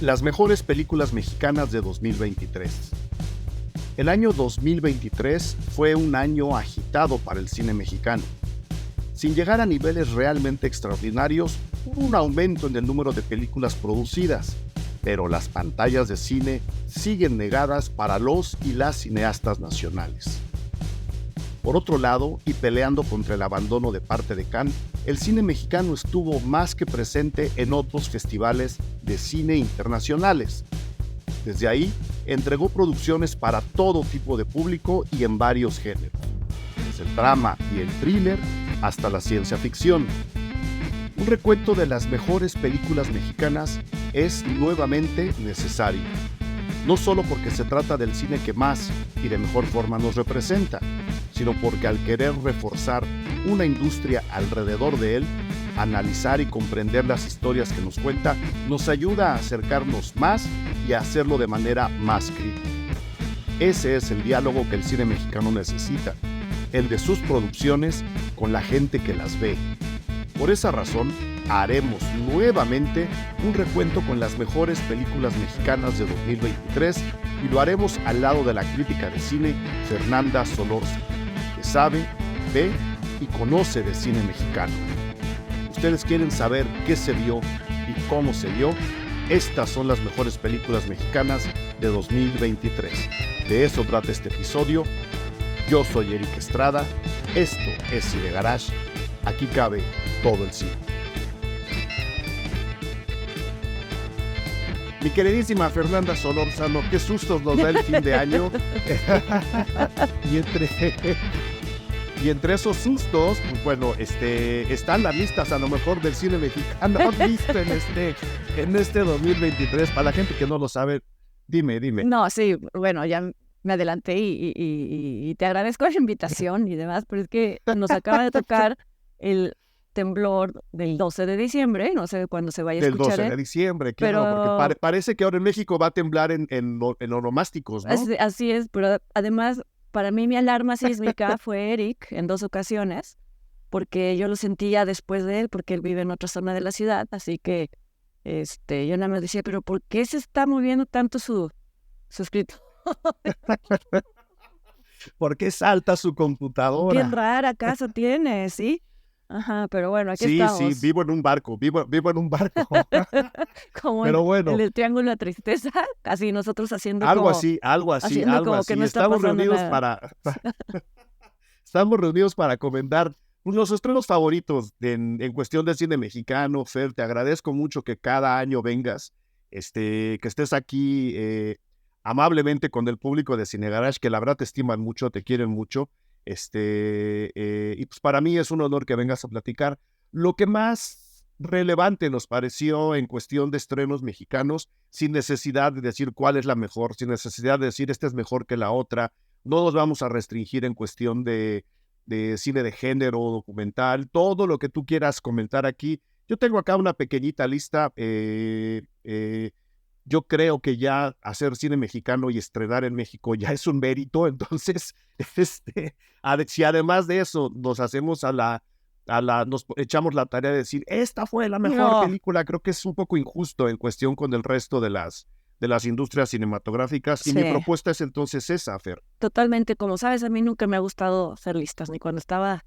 Las mejores películas mexicanas de 2023. El año 2023 fue un año agitado para el cine mexicano. Sin llegar a niveles realmente extraordinarios, hubo un aumento en el número de películas producidas, pero las pantallas de cine siguen negadas para los y las cineastas nacionales. Por otro lado, y peleando contra el abandono de parte de Cannes, el cine mexicano estuvo más que presente en otros festivales de cine internacionales. Desde ahí, entregó producciones para todo tipo de público y en varios géneros, desde el drama y el thriller hasta la ciencia ficción. Un recuento de las mejores películas mexicanas es nuevamente necesario, no solo porque se trata del cine que más y de mejor forma nos representa, sino porque al querer reforzar una industria alrededor de él, analizar y comprender las historias que nos cuenta, nos ayuda a acercarnos más y a hacerlo de manera más crítica. Ese es el diálogo que el cine mexicano necesita, el de sus producciones con la gente que las ve. Por esa razón, haremos nuevamente un recuento con las mejores películas mexicanas de 2023 y lo haremos al lado de la crítica de cine Fernanda Solórzano, que sabe, ve y conoce de cine mexicano. ¿Ustedes quieren saber qué se vio y cómo se vio? Estas son las mejores películas mexicanas de 2023. De eso trata este episodio. Yo soy Eric Estrada. Esto es Cine Garage. Aquí cabe todo el cine. Mi queridísima Fernanda Solórzano, qué sustos nos da el fin de año. Y entre esos sustos, pues bueno, están las listas a lo mejor del cine mexicano visto en este 2023. Para la gente que no lo sabe, dime. No, sí, bueno, ya me adelanté y te agradezco la invitación y demás, pero es que nos acaba de tocar el temblor del 12 de diciembre, no sé cuándo se vaya a escuchar. Del 12 de diciembre, claro, pero porque parece que ahora en México va a temblar en onomásticos, ¿no? Así es, pero además, para mí mi alarma sísmica fue Eric en 2 ocasiones, porque yo lo sentía después de él, porque él vive en otra zona de la ciudad, así que yo nada más decía, pero ¿por qué se está moviendo tanto su escritorio? ¿Por qué salta su computadora? Bien rara casa tiene, ¿sí? Ajá, pero bueno, aquí estamos. Sí, vivo en un barco. Como pero bueno, en el Triángulo de la Tristeza, casi nosotros haciendo algo como... así. como que no está Estamos pasando reunidos nada. Estamos reunidos para comentar los estrenos favoritos en cuestión del cine mexicano. Fer, te agradezco mucho que cada año vengas, que estés aquí amablemente con el público de Cine Garage, que la verdad te estiman mucho, te quieren mucho. Y pues para mí es un honor que vengas a platicar lo que más relevante nos pareció en cuestión de estrenos mexicanos, sin necesidad de decir cuál es la mejor, sin necesidad de decir esta es mejor que la otra. No nos vamos a restringir en cuestión de cine de género, documental, todo lo que tú quieras comentar aquí. Yo tengo acá una pequeñita lista. Yo creo que ya hacer cine mexicano y estrenar en México ya es un mérito. Entonces, si además de eso nos hacemos nos echamos la tarea de decir, esta fue la mejor película, creo que es un poco injusto en cuestión con el resto de las industrias cinematográficas. Sí. Y mi propuesta es entonces esa, Fer. Totalmente, como sabes, a mí nunca me ha gustado hacer listas, ni cuando estaba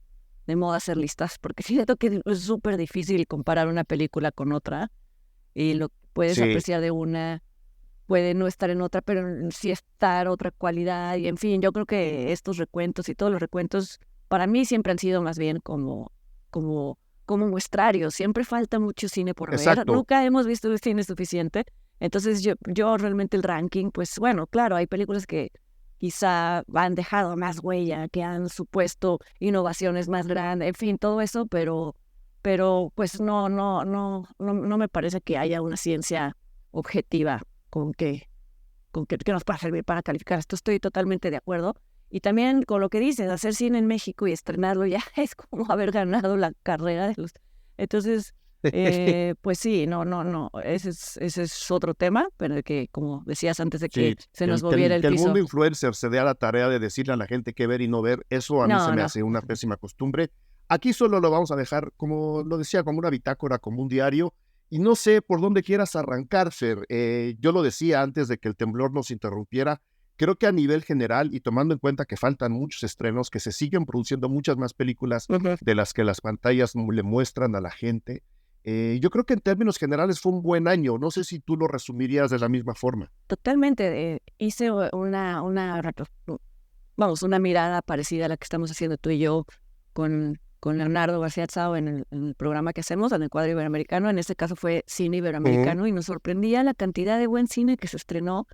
de moda hacer listas, porque siento que es súper difícil comparar una película con otra, y lo puedes apreciar de una, puede no estar en otra, pero sí estar otra cualidad, y en fin, yo creo que estos recuentos y todos los recuentos para mí siempre han sido más bien como muestrarios. Siempre falta mucho cine por ver. Exacto. Nunca hemos visto cine suficiente. Entonces yo realmente el ranking, pues bueno, claro, hay películas que quizá han dejado más huella, que han supuesto innovaciones más grandes, en fin, todo eso, pero pues no me parece que haya una ciencia objetiva que nos pueda servir para calificar esto. Estoy totalmente de acuerdo. Y también con lo que dices, hacer cine en México y estrenarlo ya es como haber ganado la carrera de los... Entonces, pues sí, no, ese es otro tema, pero que, como decías antes de que se nos moviera el piso. Que el mundo influencer se dé a la tarea de decirle a la gente qué ver y no ver, eso a mí se me hace una pésima costumbre. Aquí solo lo vamos a dejar, como lo decía, como una bitácora, como un diario, Y no sé por dónde quieras arrancar, Fer. Yo lo decía antes de que el temblor nos interrumpiera. Creo que a nivel general, y tomando en cuenta que faltan muchos estrenos, que se siguen produciendo muchas más películas Ujú. de las que las pantallas le muestran a la gente, yo creo que en términos generales fue un buen año. No sé si tú lo resumirías de la misma forma. Totalmente. Hice una mirada parecida a la que estamos haciendo tú y yo con Leonardo García Tsao en el programa que hacemos, en el cuadro iberoamericano. En este caso fue cine iberoamericano y nos sorprendía la cantidad de buen cine que se estrenó,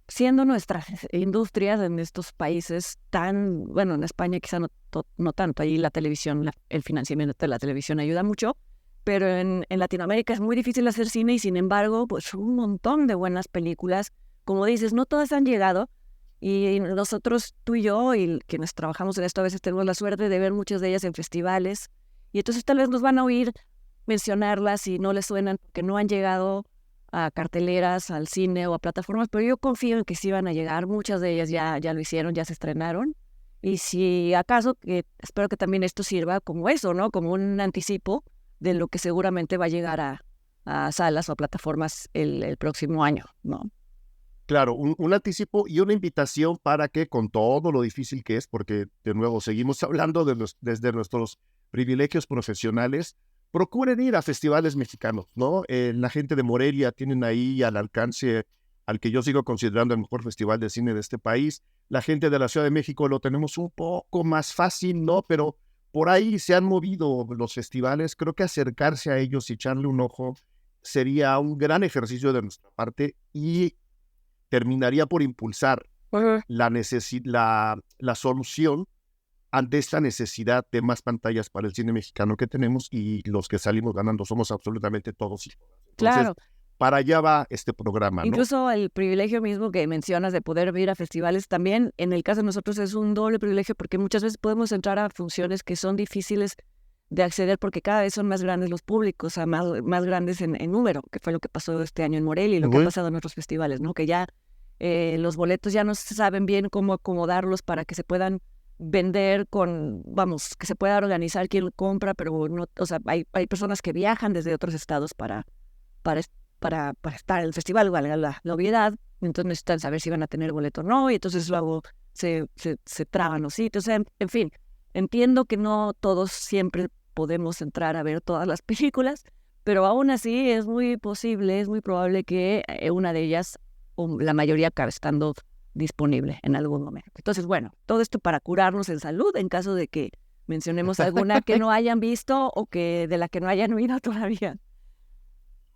siendo nuestras industrias en estos países tan, bueno, en España quizá no tanto, ahí la televisión, el financiamiento de la televisión ayuda mucho, pero en Latinoamérica es muy difícil hacer cine y sin embargo, pues un montón de buenas películas, como dices, no todas han llegado y nosotros, tú y yo, y quienes trabajamos en esto, a veces tenemos la suerte de ver muchas de ellas en festivales y entonces tal vez nos van a oír mencionarlas y no les suenan porque no han llegado a carteleras, al cine o a plataformas, pero yo confío en que sí van a llegar. Muchas de ellas ya lo hicieron, ya se estrenaron. Y si acaso, que espero que también esto sirva como eso, ¿no? Como un anticipo de lo que seguramente va a llegar a salas o a plataformas el próximo año, ¿no? Claro, un anticipo y una invitación para que con todo lo difícil que es, porque de nuevo seguimos hablando desde nuestros privilegios profesionales, procuren ir a festivales mexicanos, ¿no? La gente de Morelia tienen ahí al alcance al que yo sigo considerando el mejor festival de cine de este país. La gente de la Ciudad de México lo tenemos un poco más fácil, ¿no? Pero por ahí se han movido los festivales. Creo que acercarse a ellos y echarle un ojo sería un gran ejercicio de nuestra parte y terminaría por impulsar Ujú. la solución ante esta necesidad de más pantallas para el cine mexicano que tenemos y los que salimos ganando somos absolutamente todos. Entonces, Claro. para allá va este programa, ¿no? Incluso el privilegio mismo que mencionas de poder ir a festivales también, en el caso de nosotros es un doble privilegio porque muchas veces podemos entrar a funciones que son difíciles de acceder porque cada vez son más grandes los públicos, más grandes en número, que fue lo que pasó este año en Morelia y lo que ha pasado en otros festivales, ¿no? Que ya los boletos ya no se saben bien cómo acomodarlos para que se puedan vender que se pueda organizar quién compra, pero no, o sea, hay personas que viajan desde otros estados para, para estar en el festival, valga la obviedad, entonces necesitan saber si van a tener boleto o no, y entonces luego se traban los sitios, en fin, entiendo que no todos siempre podemos entrar a ver todas las películas, pero aún así es muy posible, es muy probable que una de ellas, o la mayoría, acabe estando disponible en algún momento. Entonces, bueno, todo esto para curarnos en salud en caso de que mencionemos alguna que no hayan visto o que de la que no hayan oído todavía.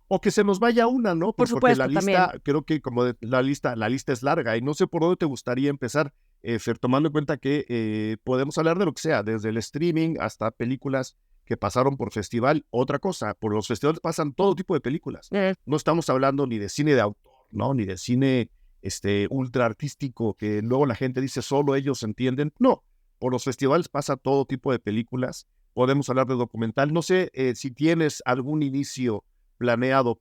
O que se nos vaya una, ¿no? Por Porque la supuesto, también. lista, creo que la lista es larga y no sé por dónde te gustaría empezar, Fer, tomando en cuenta que podemos hablar de lo que sea, desde el streaming hasta películas que pasaron por festival. Otra cosa, por los festivales pasan todo tipo de películas. No estamos hablando ni de cine de autor, ¿no? Ni de cine ultra artístico que luego la gente dice solo ellos entienden. No, por los festivales pasa todo tipo de películas. Podemos hablar de documental. No sé si tienes algún inicio planeado No lo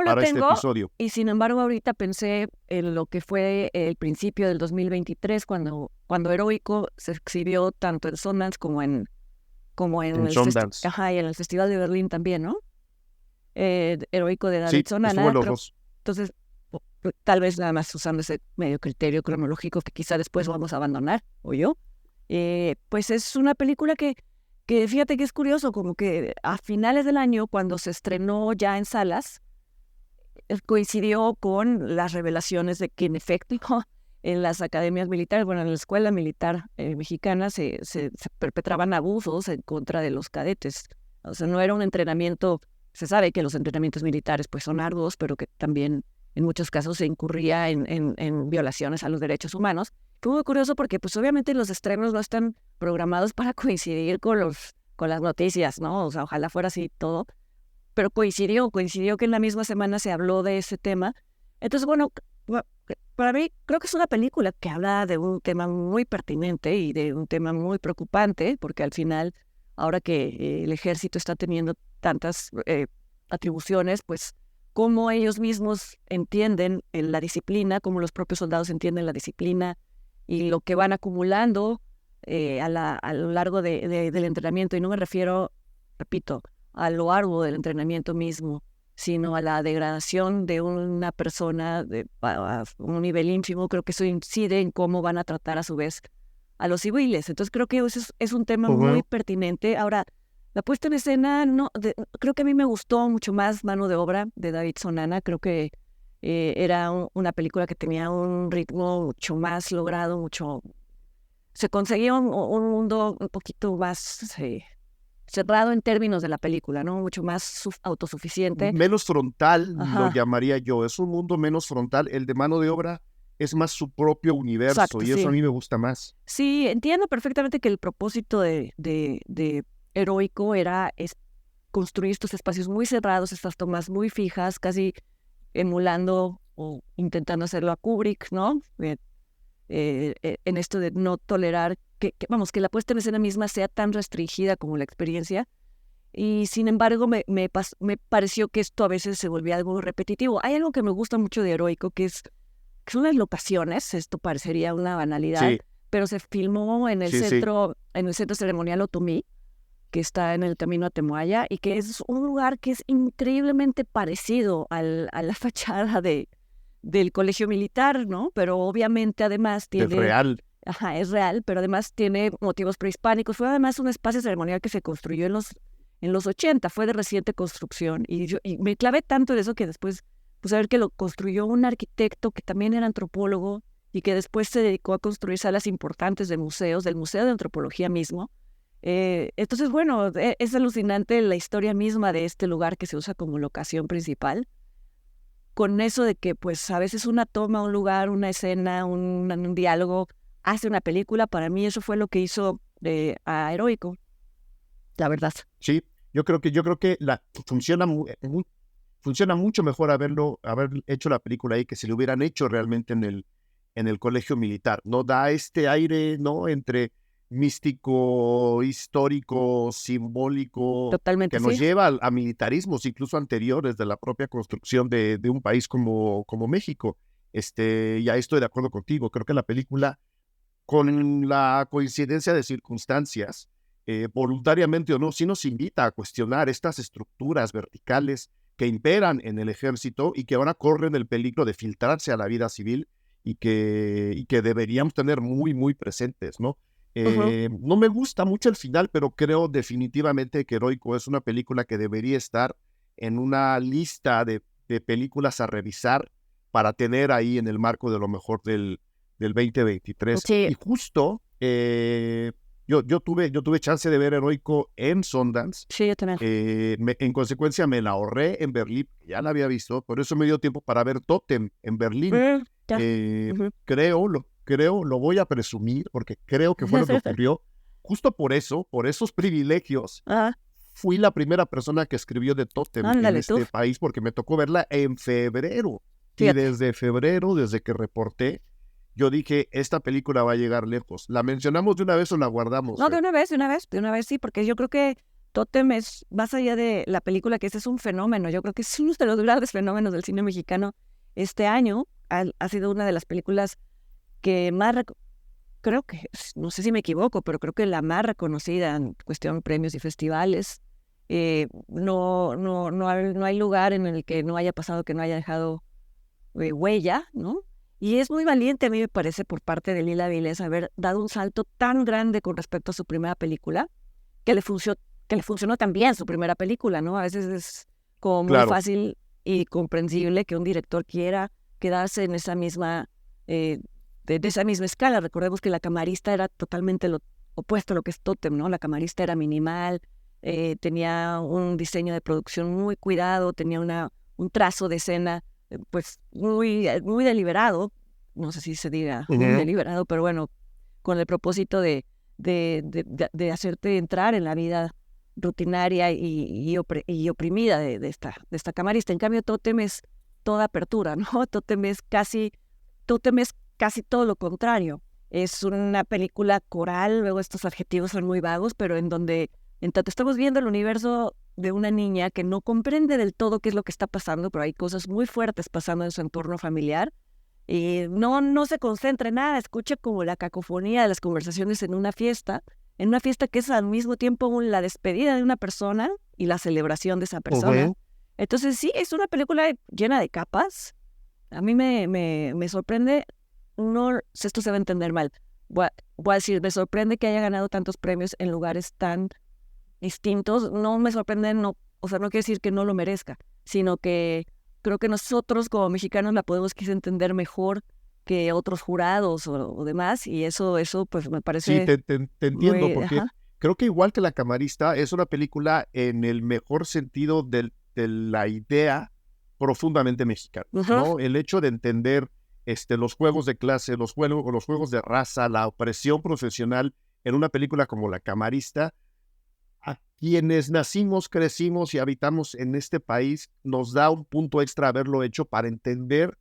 para este tengo episodio. y sin embargo ahorita pensé en lo que fue el principio del 2023 cuando Heroico se exhibió tanto en Sundance como en En Sundance. y en el Festival de Berlín también, ¿no? Heroico de Sí, David estuvo en Sonana, los dos. entonces tal vez nada más usando ese medio criterio cronológico que quizá después vamos a abandonar, o yo, pues es una película que fíjate que es curioso, como que a finales del año, cuando se estrenó ya en salas, coincidió con las revelaciones de que en efecto en las academias militares, bueno, en la escuela militar mexicana se perpetraban abusos en contra de los cadetes. O sea, no era un entrenamiento, se sabe que los entrenamientos militares pues son arduos, pero que también en muchos casos se incurría en violaciones a los derechos humanos. Fue muy curioso porque pues obviamente los estrenos no están programados para coincidir con las noticias, ¿no? O sea, ojalá fuera así todo, pero coincidió que en la misma semana se habló de ese tema. Entonces, bueno, para mí creo que es una película que habla de un tema muy pertinente y de un tema muy preocupante, porque al final, ahora que el ejército está teniendo tantas atribuciones, pues cómo ellos mismos entienden la disciplina, cómo los propios soldados entienden la disciplina y lo que van acumulando a lo largo del entrenamiento. Y no me refiero, repito, a lo arduo del entrenamiento mismo, sino a la degradación de una persona a un nivel ínfimo. Creo que eso incide en cómo van a tratar a su vez a los civiles. Entonces creo que eso es un tema muy pertinente. Ahora, la puesta en escena, creo que a mí me gustó mucho más Mano de Obra de David Sonana. Creo que era una película que tenía un ritmo mucho más logrado, se conseguía un mundo un poquito más cerrado en términos de la película, ¿no? Mucho más autosuficiente. Menos frontal, lo llamaría yo. Es un mundo menos frontal. El de Mano de Obra es más su propio universo. Exacto, y eso a mí me gusta más. Sí, entiendo perfectamente que el propósito de Heroico era construir estos espacios muy cerrados, estas tomas muy fijas, casi emulando o intentando hacerlo a Kubrick, ¿no? En esto de no tolerar que la puesta en escena misma sea tan restringida como la experiencia. Y sin embargo, me pareció que esto a veces se volvía algo repetitivo. Hay algo que me gusta mucho de Heroico, que son las locaciones. Esto parecería una banalidad, pero se filmó en el centro ceremonial Otomí, que está en el camino a Temoaya, y que es un lugar que es increíblemente parecido a la fachada del colegio militar, ¿no? Pero obviamente además tiene... Es real. Ajá, es real, pero además tiene motivos prehispánicos. Fue además un espacio ceremonial que se construyó en los 80, fue de reciente construcción. Y me clavé tanto en eso que después, pues a ver que lo construyó un arquitecto que también era antropólogo y que después se dedicó a construir salas importantes de museos, del Museo de Antropología mismo. Entonces, bueno, es alucinante la historia misma de este lugar que se usa como locación principal, con eso de que pues a veces una toma, un lugar, una escena, un diálogo hace una película. Para mí eso fue lo que hizo a Heroico, la verdad. Sí, yo creo que funciona mucho mejor haber hecho la película ahí que si lo hubieran hecho realmente en el colegio militar. No da este aire, ¿no? Entre místico, histórico, simbólico, totalmente, que nos lleva a militarismos incluso anteriores de la propia construcción de un país como México. Ya estoy de acuerdo contigo. Creo que la película, con la coincidencia de circunstancias, voluntariamente o no, sí nos invita a cuestionar estas estructuras verticales que imperan en el ejército y que ahora corren el peligro de filtrarse a la vida civil y que deberíamos tener muy, muy presentes, ¿no? No me gusta mucho el final, pero creo definitivamente que Heroico es una película que debería estar en una lista de películas a revisar para tener ahí en el marco de lo mejor del 2023. Sí. Y justo yo tuve chance de ver Heroico en Sundance. Sí, yo también. En consecuencia me la ahorré en Berlín, ya la había visto, por eso me dio tiempo para ver Totem en Berlín. Creo, lo voy a presumir, porque creo que fue lo que ocurrió. Justo por esos privilegios, fui la primera persona que escribió de Totem en este país, porque me tocó verla en febrero. Fíjate. Y desde febrero, desde que reporté, yo dije, esta película va a llegar lejos. ¿La mencionamos de una vez o la guardamos? No, de una vez sí, porque yo creo que Totem es, más allá de la película, que ese es un fenómeno. Yo creo que es uno de los grandes fenómenos del cine mexicano este año. Ha sido una de las películas que más, creo que, no sé si me equivoco, pero creo que la más reconocida en cuestión de premios y festivales. No hay lugar en el que no haya pasado, que no haya dejado huella, ¿no? Y es muy valiente, a mí me parece, por parte de Lila Vilés haber dado un salto tan grande con respecto a su primera película, que le funcionó tan bien su primera película, ¿no? A veces es como muy fácil y comprensible que un director quiera quedarse en esa misma, de esa misma escala. Recordemos que La Camarista era totalmente lo opuesto a lo que es Totem, ¿no? La Camarista era minimal, tenía un diseño de producción muy cuidado, tenía un trazo de escena pues muy deliberado, no sé si se diga muy deliberado, pero bueno, con el propósito de hacerte entrar en la vida rutinaria y oprimida de esta camarista. En cambio, Totem es toda apertura, ¿no? Totem es casi todo lo contrario. Es una película coral, luego estos adjetivos son muy vagos, pero en donde en tanto estamos viendo el universo de una niña que no comprende del todo qué es lo que está pasando, pero hay cosas muy fuertes pasando en su entorno familiar, y no se concentra en nada, escucha como la cacofonía de las conversaciones en una fiesta que es al mismo tiempo la despedida de una persona y la celebración de esa persona. Entonces sí, es una película llena de capas. A mí me sorprende, no sé, esto se va a entender mal. Voy a decir, me sorprende que haya ganado tantos premios en lugares tan distintos. No me sorprende, no, o sea, no quiere decir que no lo merezca, sino que creo que nosotros como mexicanos la podemos quizá entender mejor que otros jurados o demás, y eso pues me Sí, parece te entiendo, muy, porque ajá, creo que igual que La Camarista, es una película en el mejor sentido de la idea profundamente mexicana, ajá, ¿no? El hecho de entender los juegos de clase, los juegos de raza, la opresión profesional en una película como La Camarista, a quienes nacimos, crecimos y habitamos en este país, nos da un punto extra haberlo hecho para entender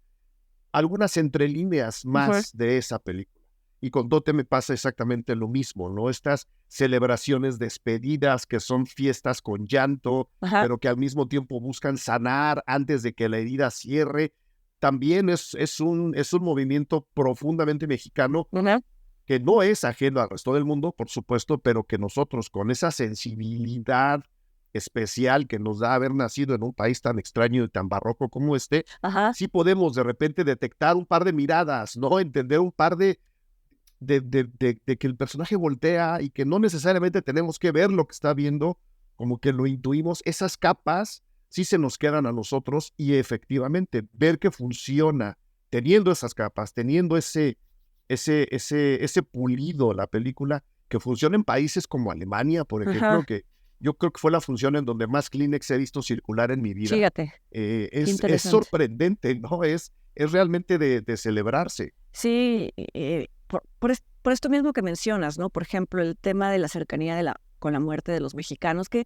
algunas entrelíneas ajá, más de esa película. Y con Dote me pasa exactamente lo mismo, ¿no? Estas celebraciones despedidas que son fiestas con llanto, ajá, pero que al mismo tiempo buscan sanar antes de que la herida cierre. También es un movimiento profundamente mexicano ajá, que no es ajeno al resto del mundo, por supuesto, pero que nosotros con esa sensibilidad especial que nos da haber nacido en un país tan extraño y tan barroco como este, ajá, sí podemos de repente detectar un par de miradas, ¿no? Entender un par de que el personaje voltea y que no necesariamente tenemos que ver lo que está viendo, como que lo intuimos. Esas capas sí se nos quedan a nosotros y efectivamente ver que funciona teniendo esas capas, teniendo ese pulido la película, que funciona en países como Alemania, por ejemplo, ajá, que yo creo que fue la función en donde más Kleenex he visto circular en mi vida. fíjate, qué Es interesante. sorprendente, ¿no? Es realmente de celebrarse. Sí, por esto mismo que mencionas, ¿no? Por ejemplo, el tema de la cercanía con la muerte de los mexicanos, que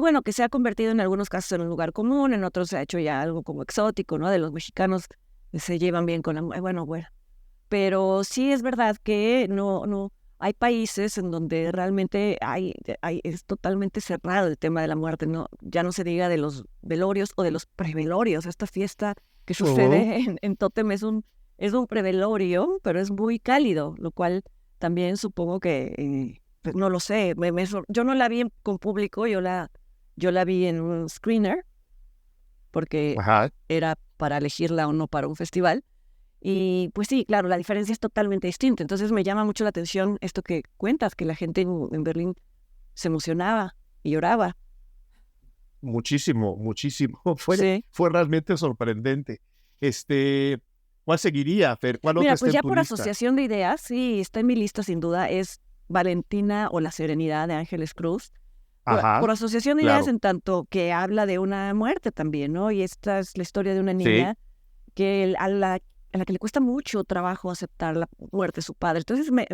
bueno, que se ha convertido en algunos casos en un lugar común, en otros se ha hecho ya algo como exótico, ¿no? De los mexicanos se llevan bien con bueno, pero sí es verdad que no, hay países en donde realmente es totalmente cerrado el tema de la muerte, ¿no? Ya no se diga de los velorios o de los prevelorios, esta fiesta que Ujú. sucede en Tótem es un prevelorio, pero es muy cálido, lo cual también supongo que, pues no lo sé, yo no la vi con público, yo la vi en un screener, porque Ajá. era para elegirla o no para un festival. Y pues sí, claro, la diferencia es totalmente distinta. Entonces me llama mucho la atención esto que cuentas, que la gente en Berlín se emocionaba y lloraba. Muchísimo, muchísimo. Sí. Fue realmente sorprendente. Este, ¿Cuál seguiría, Fer? ¿Cuál otra Mira, está pues en ya tu por lista? asociación de ideas, sí, está en mi lista sin duda, es Valentina o La Serenidad de Ángeles Cruz. Por Ajá, asociación de ideas claro. en tanto que habla de una muerte también, ¿no? Y esta es la historia de una Sí. niña a la que le cuesta mucho trabajo aceptar la muerte de su padre. Entonces, me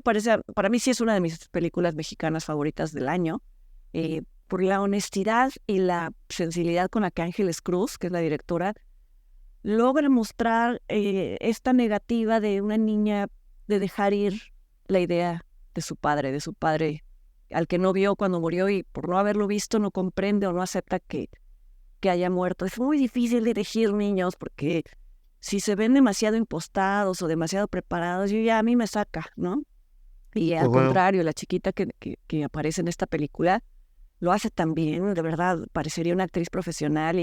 parece, para mí sí es una de mis películas mexicanas favoritas del año, por la honestidad y la sensibilidad con la que Ángeles Cruz, que es la directora, logra mostrar esta negativa de una niña de dejar ir la idea de su padre, al que no vio cuando murió y por no haberlo visto no comprende o no acepta que haya muerto. Es muy difícil dirigir niños porque si se ven demasiado impostados o demasiado preparados, a mí me saca, ¿no? Y al Ujú. contrario, la chiquita que aparece en esta película lo hace tan bien, de verdad, parecería una actriz profesional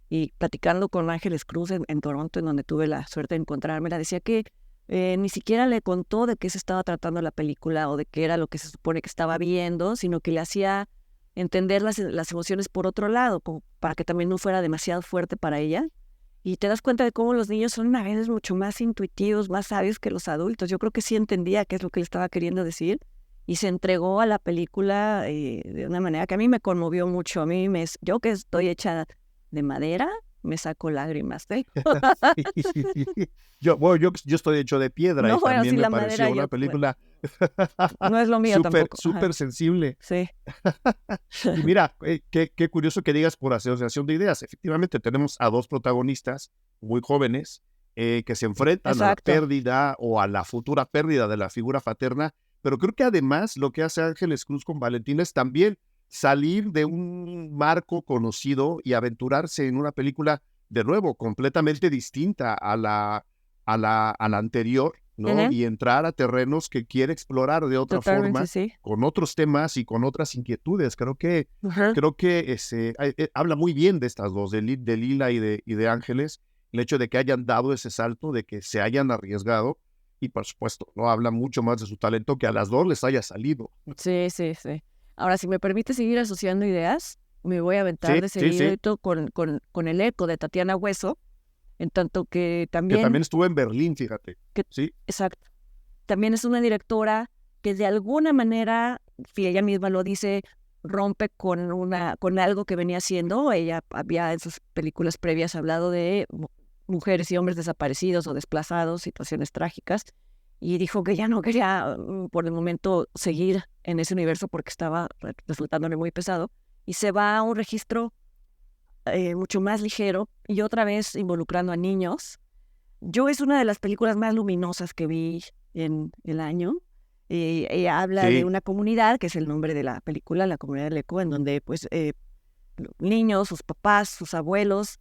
y platicando con Ángeles Cruz en Toronto, en donde tuve la suerte de encontrármela, decía que ni siquiera le contó de qué se estaba tratando la película o de qué era lo que se supone que estaba viendo, sino que le hacía entender las emociones por otro lado, como para que también no fuera demasiado fuerte para ella. Y te das cuenta de cómo los niños son a veces mucho más intuitivos, más sabios que los adultos. Yo creo que sí entendía qué es lo que él estaba queriendo decir y se entregó a la película de una manera que a mí me conmovió mucho. Yo que estoy hecha de madera, me saco lágrimas, ¿eh? Yo estoy hecho de piedra y No, bueno, sí, también me la madera, pareció yo, una bueno, película no es lo mío súper, tampoco. Ajá, súper sensible. sí. Y mira, qué curioso que digas por asociación de ideas. Efectivamente, tenemos a dos protagonistas muy jóvenes que se enfrentan a la Exacto. pérdida o a la futura pérdida de la figura paterna, pero creo que además lo que hace Ángeles Cruz con Valentina es también salir de un marco conocido y aventurarse en una película, de nuevo, completamente distinta a la anterior, ¿no? Y entrar a terrenos que quiere explorar de otra Totalmente, forma, sí. con otros temas y con otras inquietudes. Creo que Ajá. habla muy bien de estas dos, de Lila y de Ángeles, el hecho de que hayan dado ese salto, de que se hayan arriesgado, y por supuesto, ¿no? Habla mucho más de su talento, que a las dos les haya salido. Sí, sí, sí. Ahora, si me permite seguir asociando ideas, me voy a aventar Sí, de sí, sí. seguidito con El Eco de Tatiana Hueso, en tanto que Que también, también estuvo en Berlín, fíjate. que, Sí, exacto, también es una directora que de alguna manera, si ella misma lo dice, rompe con algo que venía haciendo. Ella había en sus películas previas hablado de mujeres y hombres desaparecidos o desplazados, situaciones trágicas, y dijo que ya no quería por el momento seguir en ese universo porque estaba resultándole muy pesado, y se va a un registro mucho más ligero y otra vez involucrando a niños. Yo es una de las películas más luminosas que vi en el año. Ella habla de sí, una comunidad, que es el nombre de la película, la comunidad del Eco, en donde pues los niños, sus papás, sus abuelos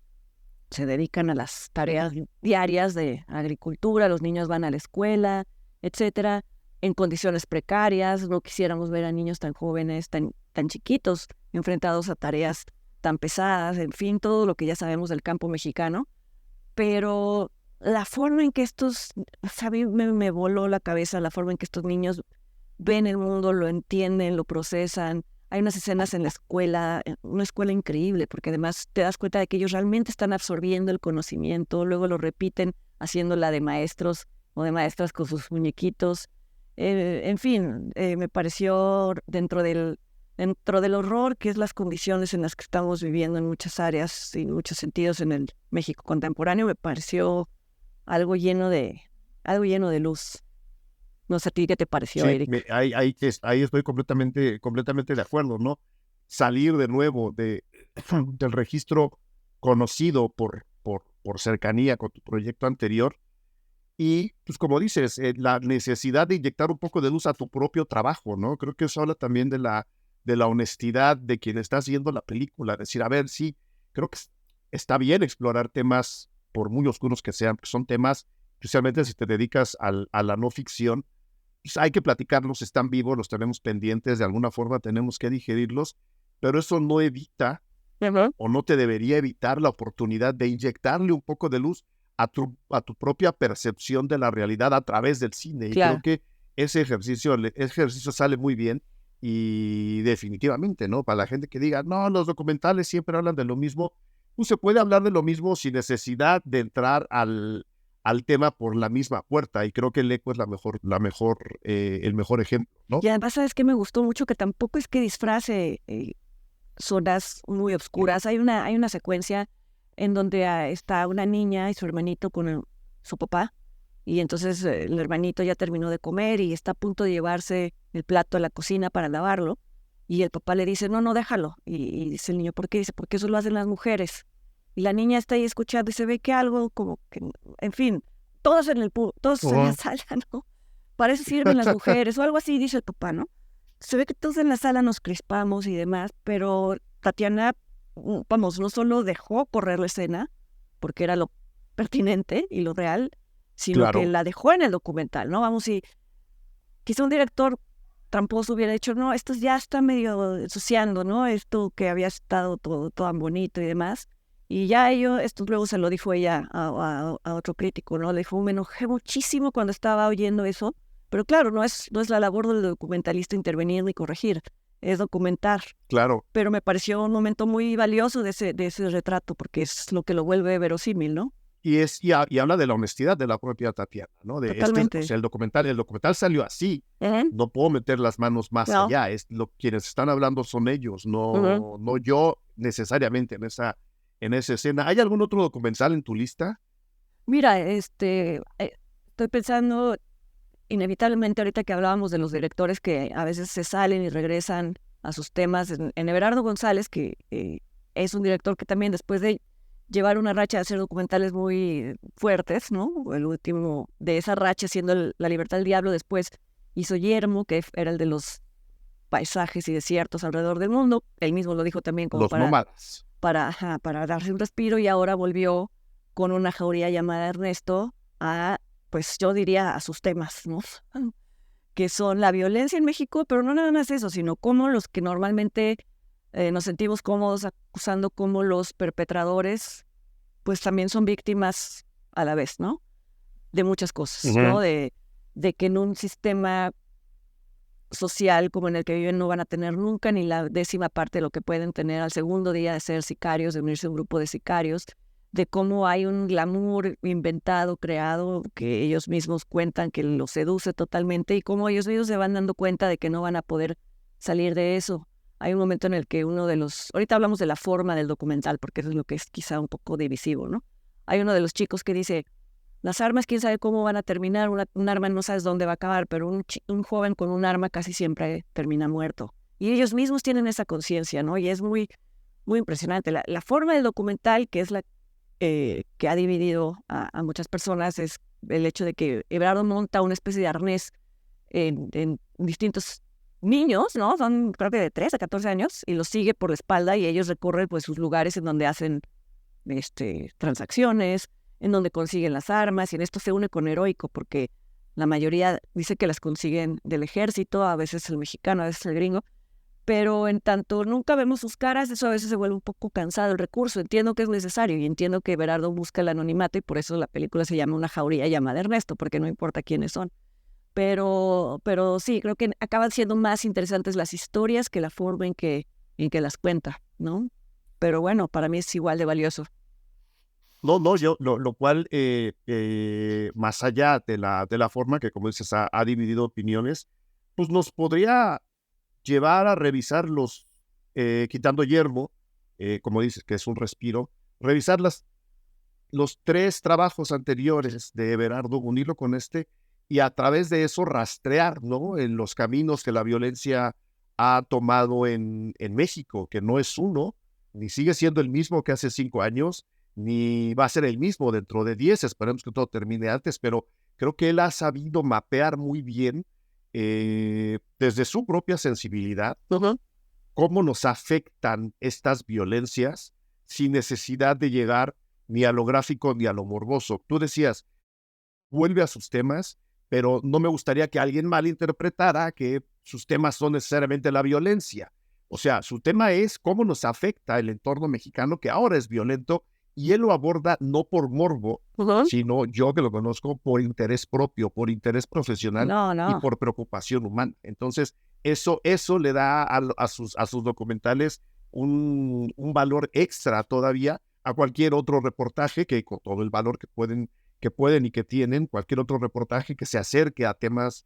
se dedican a las tareas diarias de agricultura, los niños van a la escuela, etcétera, en condiciones precarias. No quisiéramos ver a niños tan jóvenes, tan chiquitos, enfrentados a tareas tan pesadas, en fin, todo lo que ya sabemos del campo mexicano. Pero la forma en que estos, ¿sabes? Me voló la cabeza la forma en que estos niños ven el mundo, lo entienden, lo procesan. Hay unas escenas en la escuela, una escuela increíble, porque además te das cuenta de que ellos realmente están absorbiendo el conocimiento, luego lo repiten haciéndola de maestros o de maestras con sus muñequitos. En fin, me pareció dentro del horror, que es las condiciones en las que estamos viviendo en muchas áreas y en muchos sentidos en el México contemporáneo, me pareció algo lleno de luz. No sé a ti qué te pareció, sí, Eric. ahí estoy completamente de acuerdo, ¿no? Salir de nuevo del registro conocido por cercanía con tu proyecto anterior y, pues como dices, la necesidad de inyectar un poco de luz a tu propio trabajo, ¿no? Creo que eso habla también de la honestidad de quien está haciendo la película. Decir, a ver, sí, creo que está bien explorar temas, por muy oscuros que sean, que son temas, especialmente si te dedicas a la no ficción, pues hay que platicarlos, están vivos, los tenemos pendientes, de alguna forma tenemos que digerirlos, pero eso no evita Ajá. o no te debería evitar la oportunidad de inyectarle un poco de luz a tu propia percepción de la realidad a través del cine. Y creo Claro, que ese ejercicio sale muy bien y definitivamente, ¿no? Para la gente que diga, no, los documentales siempre hablan de lo mismo, pues se puede hablar de lo mismo sin necesidad de entrar al tema por la misma puerta. Y creo que el Eco es el mejor ejemplo, ¿no? y además, ¿sabes qué? Me gustó mucho que tampoco es que disfrace zonas muy oscuras. Hay una secuencia en donde está una niña y su hermanito con su papá, y entonces el hermanito ya terminó de comer y está a punto de llevarse el plato a la cocina para lavarlo, y el papá le dice, no, no, déjalo. Y dice el niño, ¿por qué? Dice, porque eso lo hacen las mujeres. Y la niña está ahí escuchando y se ve que algo como que, en fin, todos en la Ujú. sala, ¿no? Para eso sirven las mujeres, o algo así dice el papá, ¿no? Se ve que todos en la sala nos crispamos y demás, pero Tatiana, vamos, no solo dejó correr la escena, porque era lo pertinente y lo real, sino que Claro, la dejó en el documental, ¿no? Vamos, y quizá un director tramposo hubiera dicho, no, esto ya está medio ensuciando, ¿no? Esto que había estado todo tan bonito y demás. Y ya esto luego se lo dijo ella a otro crítico, ¿no? Le dijo, me enojé muchísimo cuando estaba oyendo eso, pero claro, no es la labor del documentalista intervenir ni corregir, es documentar. claro. Pero me pareció un momento muy valioso de ese retrato, porque es lo que lo vuelve verosímil, ¿no? Y habla de la honestidad de la propia Tatiana, ¿no? O Totalmente. sea, el documental salió así. Ujú. No puedo meter las manos más No. allá. Quienes están hablando son ellos, Ujú. no yo necesariamente en esa escena. ¿Hay algún otro documental en tu lista? Mira, estoy pensando inevitablemente ahorita que hablábamos de los directores que a veces se salen y regresan a sus temas, en Everardo González, que es un director que también después de llevar una racha de hacer documentales muy fuertes, ¿no? El último de esa racha siendo La Libertad del Diablo, después hizo Yermo, que era el de los paisajes y desiertos alrededor del mundo. Él mismo lo dijo también como Los nómadas. para darse un respiro, y ahora volvió con Una jauría llamada Ernesto a pues yo diría a sus temas, ¿no? Que son la violencia en México, pero no nada más eso, sino cómo los que normalmente nos sentimos cómodos acusando como los perpetradores, pues también son víctimas a la vez, ¿no? De muchas cosas, ¿no? De que en un sistema social como en el que viven no van a tener nunca ni la 10ª parte de lo que pueden tener al segundo día de ser sicarios, de unirse a un grupo de sicarios, de cómo hay un glamour inventado, creado, que ellos mismos cuentan que los seduce totalmente y cómo ellos mismos se van dando cuenta de que no van a poder salir de eso. Hay un momento en el que uno de los... Ahorita hablamos de la forma del documental, porque eso es lo que es quizá un poco divisivo, ¿no? Hay uno de los chicos que dice... Las armas, quién sabe cómo van a terminar, un arma no sabes dónde va a acabar, pero un joven con un arma casi siempre termina muerto. Y ellos mismos tienen esa conciencia, ¿no? Y es muy, muy impresionante. La forma del documental, que es la que ha dividido a muchas personas, es el hecho de que Everardo monta una especie de arnés en distintos niños, ¿no? Son creo que de 3 a 14 años, y los sigue por la espalda y ellos recorren pues sus lugares en donde hacen transacciones, en donde consiguen las armas, y en esto se une con Heroico, porque la mayoría dice que las consiguen del ejército, a veces el mexicano, a veces el gringo, pero en tanto nunca vemos sus caras, eso a veces se vuelve un poco cansado el recurso. Entiendo que es necesario y entiendo que Everardo busca el anonimato y por eso la película se llama Una jauría llamada Ernesto, porque no importa quiénes son. Pero sí, creo que acaban siendo más interesantes las historias que la forma en que las cuenta, ¿no? Pero bueno, para mí es igual de valioso. No, yo, lo cual, más allá de la forma que, como dices, ha dividido opiniones, pues nos podría llevar a revisar quitando yermo, como dices, que es un respiro, revisar los 3 trabajos anteriores de Everardo, unirlo con y a través de eso rastrear, ¿no? En los caminos que la violencia ha tomado en México, que no es uno, ni sigue siendo el mismo que hace 5 años, ni va a ser el mismo dentro de 10, esperemos que todo termine antes, pero creo que él ha sabido mapear muy bien, desde su propia sensibilidad, cómo nos afectan estas violencias sin necesidad de llegar ni a lo gráfico ni a lo morboso. Tú decías, vuelve a sus temas, pero no me gustaría que alguien malinterpretara que sus temas son necesariamente la violencia. O sea, su tema es cómo nos afecta el entorno mexicano, que ahora es violento, y él lo aborda no por morbo, sino yo que lo conozco por interés propio, por interés profesional y por preocupación humana. Entonces, eso le da a sus documentales un valor extra todavía a cualquier otro reportaje, que con todo el valor que pueden y que tienen, cualquier otro reportaje que se acerque a temas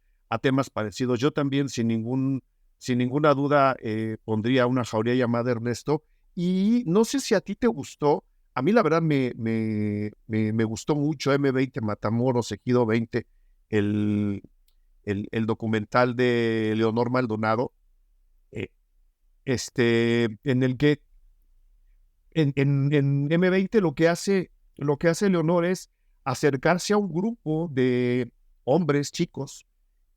parecidos. Yo también, sin ninguna duda, pondría Una jauría llamada Ernesto. Y no sé si a ti te gustó. A mí la verdad me gustó mucho M20 Matamoros, Ejido 20, el documental de Leonor Maldonado, en el que en M20 lo que hace Leonor es acercarse a un grupo de hombres, chicos,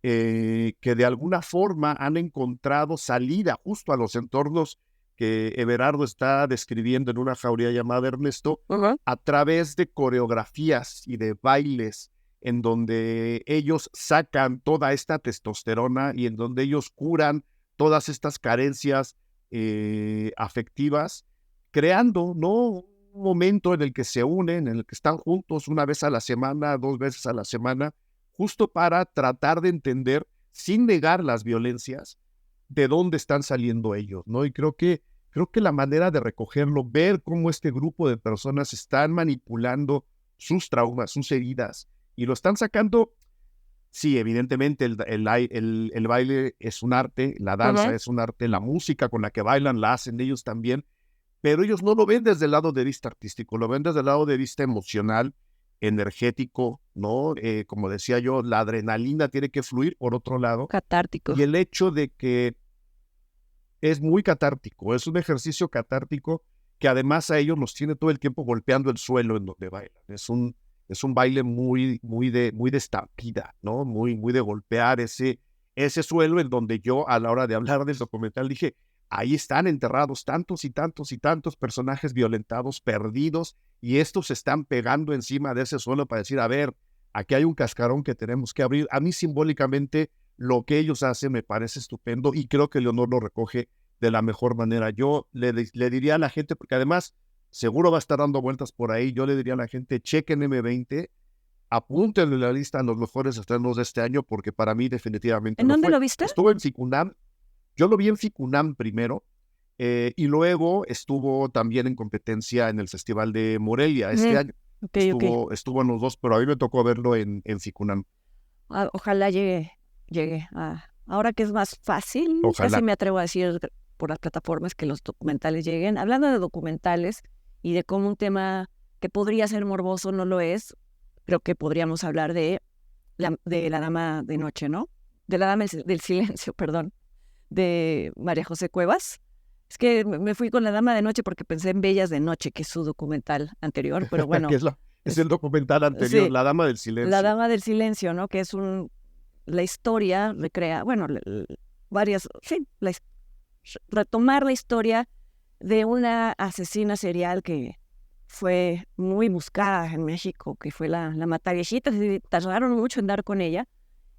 que de alguna forma han encontrado salida justo a los entornos que Everardo está describiendo en Una jauría llamada Ernesto, a través de coreografías y de bailes en donde ellos sacan toda esta testosterona y en donde ellos curan todas estas carencias afectivas, creando, ¿no?, un momento en el que se unen, en el que están juntos una vez a la semana, 2 veces a la semana, justo para tratar de entender, sin negar las violencias, de dónde están saliendo ellos, ¿no? Y creo que la manera de recogerlo, ver cómo este grupo de personas están manipulando sus traumas, sus heridas, y lo están sacando. Sí, evidentemente el baile es un arte, la danza es un arte, la música con la que bailan la hacen ellos también, pero ellos no lo ven desde el lado de vista artístico, lo ven desde el lado de vista emocional, energético, ¿no? Como decía yo, la adrenalina tiene que fluir por otro lado. Catártico. Y el hecho de que es muy catártico, es un ejercicio catártico que además a ellos los tiene todo el tiempo golpeando el suelo en donde bailan. Es un baile muy de estampida, ¿no? Muy de golpear ese suelo, en donde yo, a la hora de hablar del documental, dije, ahí están enterrados tantos y tantos y tantos personajes violentados, perdidos, y estos se están pegando encima de ese suelo para decir, a ver, aquí hay un cascarón que tenemos que abrir. A mí simbólicamente lo que ellos hacen me parece estupendo y creo que Leonor lo recoge de la mejor manera. Yo le diría a la gente, porque además seguro va a estar dando vueltas por ahí, yo le diría a la gente, chequen M20, apúntenle la lista a los mejores estrenos de este año, porque para mí definitivamente ¿En lo dónde fue. lo viste? Estuvo en Ficunam, yo lo vi en Ficunam primero, y luego estuvo también en competencia en el Festival de Morelia este año. Ok. Estuvo en los dos, pero a mí me tocó verlo en Ficunam. Ojalá llegue. Ahora que es más fácil, casi Ojalá. me atrevo a decir por las plataformas que los documentales lleguen. Hablando de documentales y de cómo un tema que podría ser morboso no lo es, creo que podríamos hablar de la Dama de Noche, ¿no? De la Dama del Silencio, perdón, de María José Cuevas. Es que me fui con la Dama de Noche porque pensé en Bellas de Noche, que es su documental anterior, pero Que bueno, es el documental anterior, sí, La Dama del la Silencio. Dama del Silencio, ¿no? Que es la historia recrea, bueno, varias, sí, retomar la historia de una asesina serial que fue muy buscada en México, que fue la Mataviejitas, y tardaron mucho en dar con ella.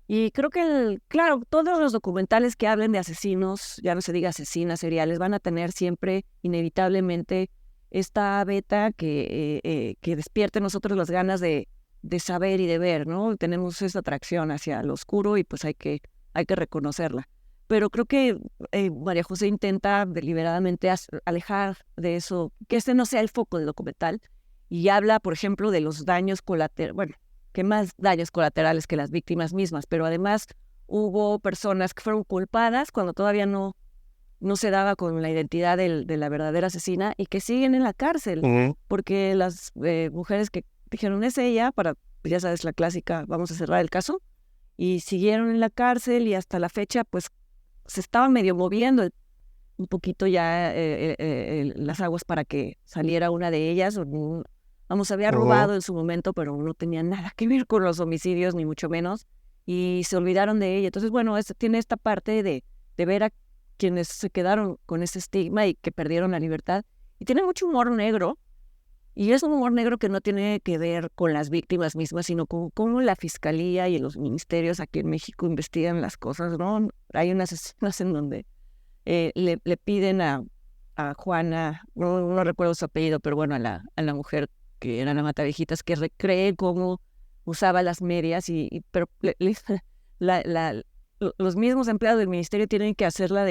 Y creo que, claro, todos los documentales que hablen de asesinos, ya no se diga asesinas seriales, van a tener siempre, inevitablemente, esta beta que despierte en nosotros las ganas de saber y de ver, ¿no? Tenemos esa atracción hacia lo oscuro y pues hay que reconocerla. Pero creo que María José intenta deliberadamente alejar de eso, que este no sea el foco del documental, y habla, por ejemplo, de los daños colaterales, bueno, que más daños colaterales que las víctimas mismas, pero además hubo personas que fueron culpadas cuando todavía no se daba con la identidad de la verdadera asesina y que siguen en la cárcel, porque las mujeres que dijeron es ella, pues ya sabes, la clásica, vamos a cerrar el caso, y siguieron en la cárcel y hasta la fecha pues se estaban medio moviendo un poquito ya las aguas para que saliera una de ellas. Vamos, había robado en su momento, pero no tenía nada que ver con los homicidios, ni mucho menos, y se olvidaron de ella. Entonces, bueno, tiene esta parte de ver a quienes se quedaron con ese estigma y que perdieron la libertad. Y tiene mucho humor negro, y es un humor negro que no tiene que ver con las víctimas mismas, sino con cómo la fiscalía y los ministerios aquí en México investigan las cosas, ¿no? Hay unas escenas en donde le piden a Juana, no recuerdo su apellido, pero bueno, a la mujer que era la Mataviejitas, que recree cómo usaba las medias, pero los mismos empleados del ministerio tienen que hacerla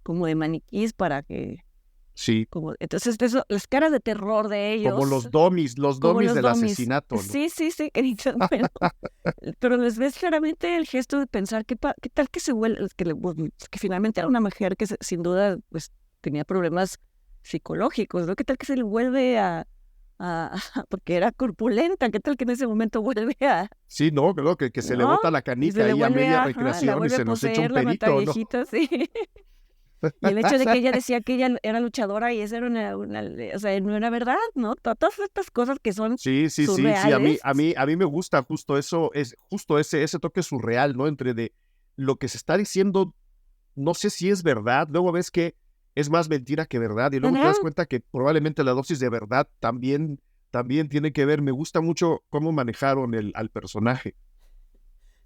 como de maniquís para que... Sí. Entonces, las caras de terror de ellos... Como los como domis los del dummies. asesinato, ¿no? Sí, que dicen, pero les ves claramente el gesto de pensar qué tal que se vuelve, que finalmente era una mujer que sin duda pues tenía problemas psicológicos, ¿no? ¿Qué tal que se le vuelve porque era corpulenta, qué tal que en ese momento vuelve Sí, no, creo que se le ¿no? bota la Y se canica le ahí a vuelve media la recreación y vuelve a se nos echa un poseer la perito, ¿no? Mataviejita, sí. Y el hecho de que ella decía que ella era luchadora y eso era o sea, no era verdad, ¿no? Todas estas cosas que son Sí. surreales. A mí me gusta justo eso, es justo ese toque surreal, ¿no? Entre de lo que se está diciendo, no sé si es verdad, luego ves que es más mentira que verdad, y luego te das cuenta que probablemente la dosis de verdad también tiene que ver. Me gusta mucho cómo manejaron al personaje.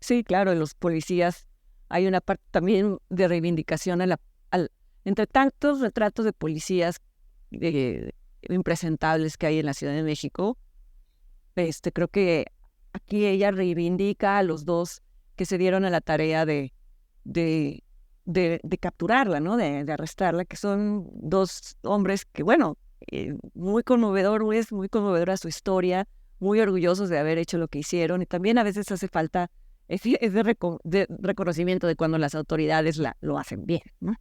Sí, claro, en los policías hay una parte también de reivindicación entre tantos retratos de policías impresentables que hay en la Ciudad de México. Creo que aquí ella reivindica a los dos que se dieron a la tarea de capturarla, ¿no? De arrestarla, que son dos hombres que, bueno, muy conmovedora su historia, muy orgullosos de haber hecho lo que hicieron, y también a veces hace falta de reconocimiento de cuando las autoridades lo hacen bien, ¿no?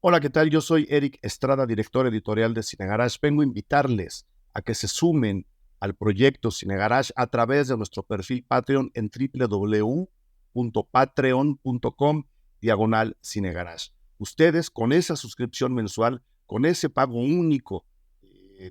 Hola, ¿qué tal? Yo soy Eric Estrada, director editorial de Cine Garage. Vengo a invitarles a que se sumen al proyecto Cine Garage a través de nuestro perfil Patreon en www.patreon.com/Cine Garage. Ustedes, con esa suscripción mensual, con ese pago único,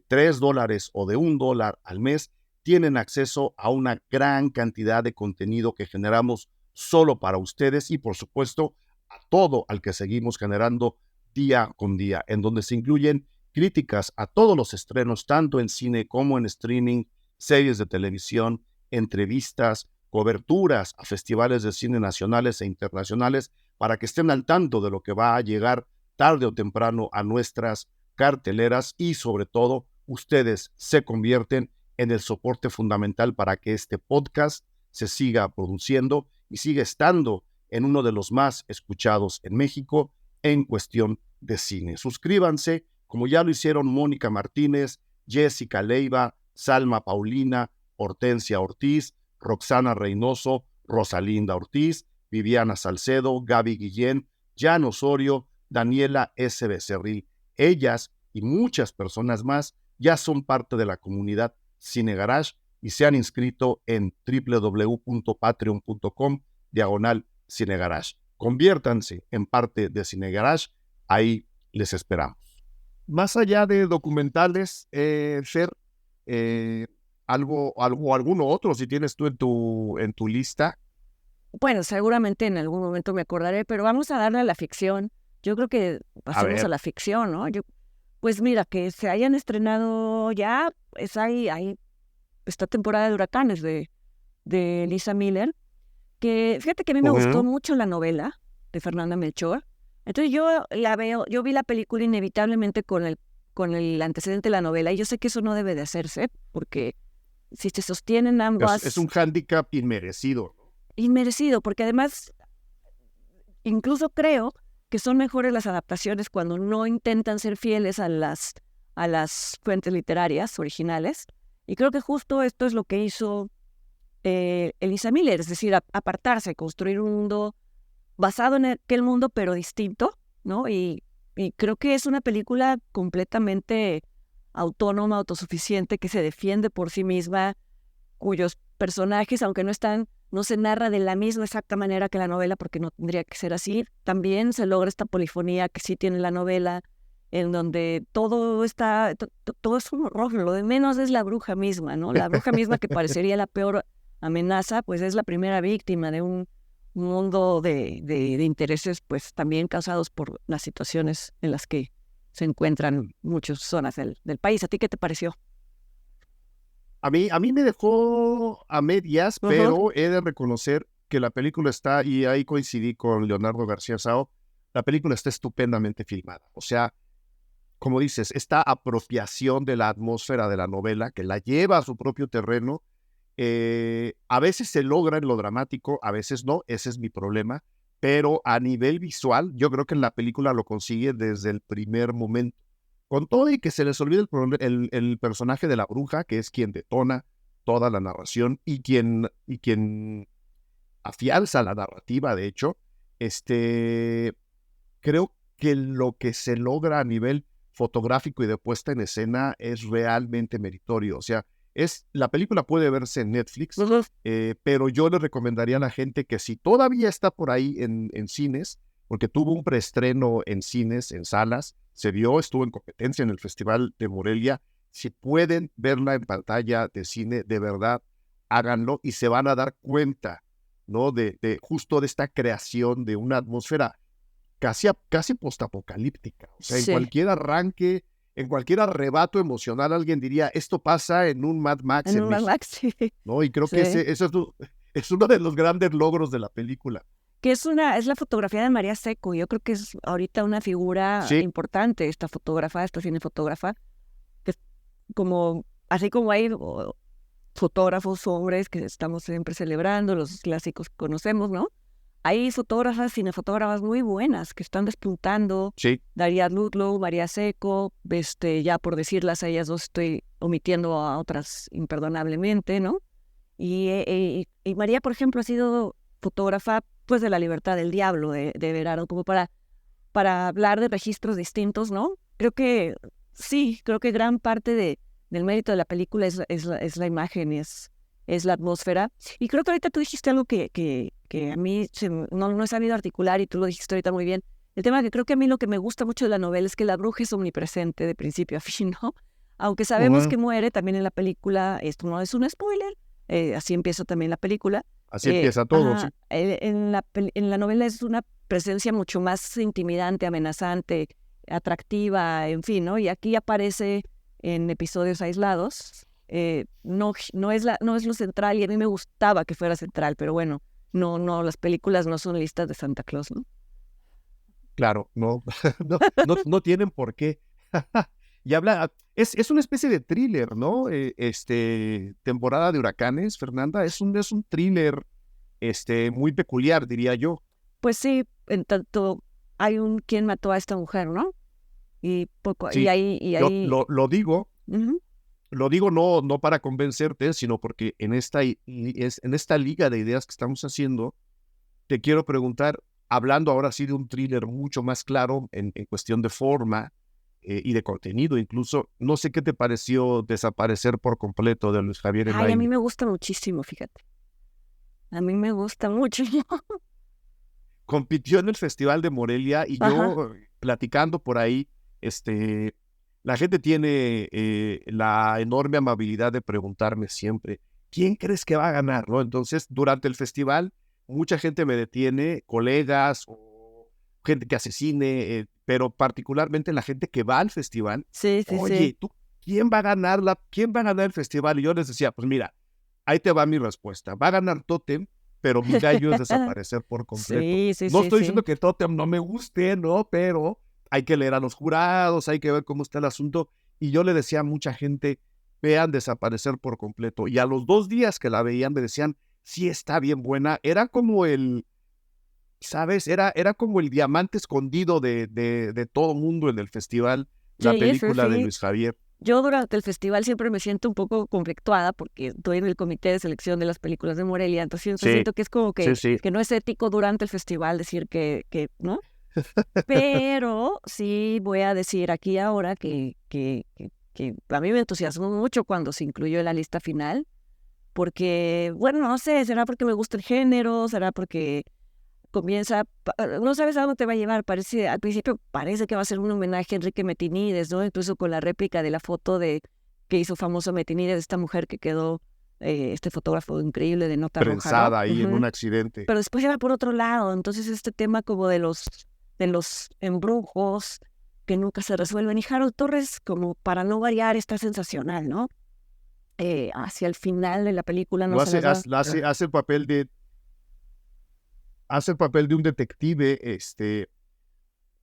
$3 o de $1 al mes, tienen acceso a una gran cantidad de contenido que generamos solo para ustedes y, por supuesto, a todo al que seguimos generando día con día, en donde se incluyen críticas a todos los estrenos, tanto en cine como en streaming, series de televisión, entrevistas, coberturas a festivales de cine nacionales e internacionales para que estén al tanto de lo que va a llegar tarde o temprano a nuestras carteleras y sobre todo ustedes se convierten en el soporte fundamental para que este podcast se siga produciendo y siga estando en uno de los más escuchados en México en cuestión de cine. Suscríbanse, como ya lo hicieron Mónica Martínez, Jessica Leiva, Salma Paulina, Hortensia Ortiz, Roxana Reynoso, Rosalinda Ortiz, Viviana Salcedo, Gaby Guillén, Jan Osorio, Daniela S. Becerril. Ellas y muchas personas más ya son parte de la comunidad Cine Garage y se han inscrito en www.patreon.com/Cine Garage. Conviértanse en parte de Cine Garage, ahí les esperamos. Más allá de documentales, Fer, alguno otro, si tienes tú en tu lista. Bueno, seguramente en algún momento me acordaré, pero vamos a darle a la ficción. Yo creo que pasemos a la ficción, ¿no? Pues mira, que se hayan estrenado ya, pues hay esta temporada de huracanes de Lisa Miller, que fíjate que a mí me gustó mucho la novela de Fernanda Melchor. Entonces yo vi la película inevitablemente con el antecedente de la novela, y yo sé que eso no debe de hacerse, porque si se sostienen ambas... Es un hándicap inmerecido. Inmerecido, porque además incluso creo que son mejores las adaptaciones cuando no intentan ser fieles a las fuentes literarias originales, y creo que justo esto es lo que hizo Elisa Miller, es decir, apartarse, construir un mundo basado en aquel mundo pero distinto, ¿no? Y creo que es una película completamente autónoma, autosuficiente, que se defiende por sí misma, cuyos personajes, aunque no se narra de la misma exacta manera que la novela, porque no tendría que ser así, también se logra esta polifonía que sí tiene la novela, en donde todo es un horror, lo de menos es la bruja misma, ¿no? La bruja misma, que parecería la peor amenaza, pues es la primera víctima de un mundo de intereses, pues también causados por las situaciones en las que se encuentran muchas zonas del país. ¿A ti qué te pareció? A mí me dejó a medias, pero he de reconocer que la película está, y ahí coincidí con Leonardo García Sao, la película está estupendamente filmada. O sea, como dices, esta apropiación de la atmósfera de la novela, que la lleva a su propio terreno, a veces se logra en lo dramático, a veces no, ese es mi problema, pero a nivel visual, yo creo que la película lo consigue desde el primer momento. Con todo y que se les olvide el personaje de la bruja, que es quien detona toda la narración y quien afianza la narrativa, de hecho, creo que lo que se logra a nivel fotográfico y de puesta en escena es realmente meritorio. O sea, la película puede verse en Netflix, pero yo le recomendaría a la gente que si todavía está por ahí en cines, porque tuvo un preestreno en cines, en salas, estuvo en competencia en el Festival de Morelia. Si pueden verla en pantalla de cine, de verdad, háganlo y se van a dar cuenta, ¿no? De justo de esta creación de una atmósfera casi postapocalíptica. O sea, en cualquier arranque, en cualquier arrebato emocional, alguien diría, esto pasa en un Mad Max en México, sí. ¿no? Y creo que eso es uno de los grandes logros de la película. Que es la fotografía de María Seco. Yo creo que es ahorita una figura importante, esta cinefotógrafa, que así como hay fotógrafos hombres que estamos siempre celebrando, los clásicos que conocemos, ¿no? Hay cinefotógrafas muy buenas que están despuntando. Sí. Daria Ludlow, María Seco, ya por decirlas a ellas dos estoy omitiendo a otras imperdonablemente, ¿no? Y María, por ejemplo, ha sido fotógrafa pues de La libertad del diablo de Verano, como para hablar de registros distintos, ¿no? Creo que gran parte del mérito de la película es la imagen, es la atmósfera. Y creo que ahorita tú dijiste algo que a mí no he sabido articular, y tú lo dijiste ahorita muy bien. El tema que creo que a mí lo que me gusta mucho de la novela es que la bruja es omnipresente de principio a fin, ¿no? Aunque sabemos que muere también en la película, esto no es un spoiler, así empieza también la película. Así empieza todo, sí. En la novela es una presencia mucho más intimidante, amenazante, atractiva, en fin, ¿no? Y aquí aparece en episodios aislados, no es lo central y a mí me gustaba que fuera central, pero bueno, no, las películas no son listas de Santa Claus, ¿no? Claro, no, no tienen por qué. Y es una especie de thriller, ¿no? Temporada de huracanes, Fernanda, es un thriller, muy peculiar, diría yo. Pues sí, en tanto hay ¿quién mató a esta mujer, ¿no? Y poco, y Sí, ahí, y yo ahí, lo digo, ujú. no para convencerte, sino porque en esta liga de ideas que estamos haciendo, te quiero preguntar, hablando ahora sí de un thriller mucho más claro en cuestión de forma y de contenido, incluso, no sé qué te pareció Desaparecer por completo de Luis Javier Ay, a mí Elaine. me gusta muchísimo, fíjate. A mí me gusta mucho. Compitió en el Festival de Morelia y Ajá. yo platicando por ahí, la gente tiene la enorme amabilidad de preguntarme siempre, ¿quién crees que va a ganar? ¿No? Entonces, durante el festival, mucha gente me detiene, colegas o gente que hace cine, pero particularmente la gente que va al festival. Sí, sí, sí. Oye, ¿tú quién va a ganar el festival? Y yo les decía, pues mira, ahí te va mi respuesta. Va a ganar Totem, pero mi gallo es Desaparecer por completo. Sí, sí, No sí, estoy sí. diciendo que Totem no me guste, ¿no? Pero hay que leer a los jurados, hay que ver cómo está el asunto. Y yo le decía a mucha gente, vean Desaparecer por completo. Y a los 2 días que la veían me decían, sí está bien buena. Era como ¿sabes? Era como el diamante escondido de todo mundo en el festival, la Sí, sí, película de sí. Luis Javier. Yo durante el festival siempre me siento un poco conflictuada porque estoy en el comité de selección de las películas de Morelia, entonces siempre Sí, siento que es como sí, sí. que no es ético durante el festival decir ¿no? Pero sí voy a decir aquí ahora que a mí me entusiasmó mucho cuando se incluyó en la lista final, porque, bueno, no sé, será porque me gusta el género, será porque no sabes a dónde te va a llevar, al principio parece que va a ser un homenaje a Enrique Metinides, ¿no? Incluso con la réplica de la foto que hizo famoso Metinides, esta mujer que quedó, este fotógrafo increíble de nota roja, ¿no? Prensada ahí en un accidente. Pero después se va por otro lado, entonces este tema como de los embrujos que nunca se resuelven, y Harold Torres, como para no variar, está sensacional, ¿no? Hacia el final de la película no Lo se hace, las da. hace el papel de un detective,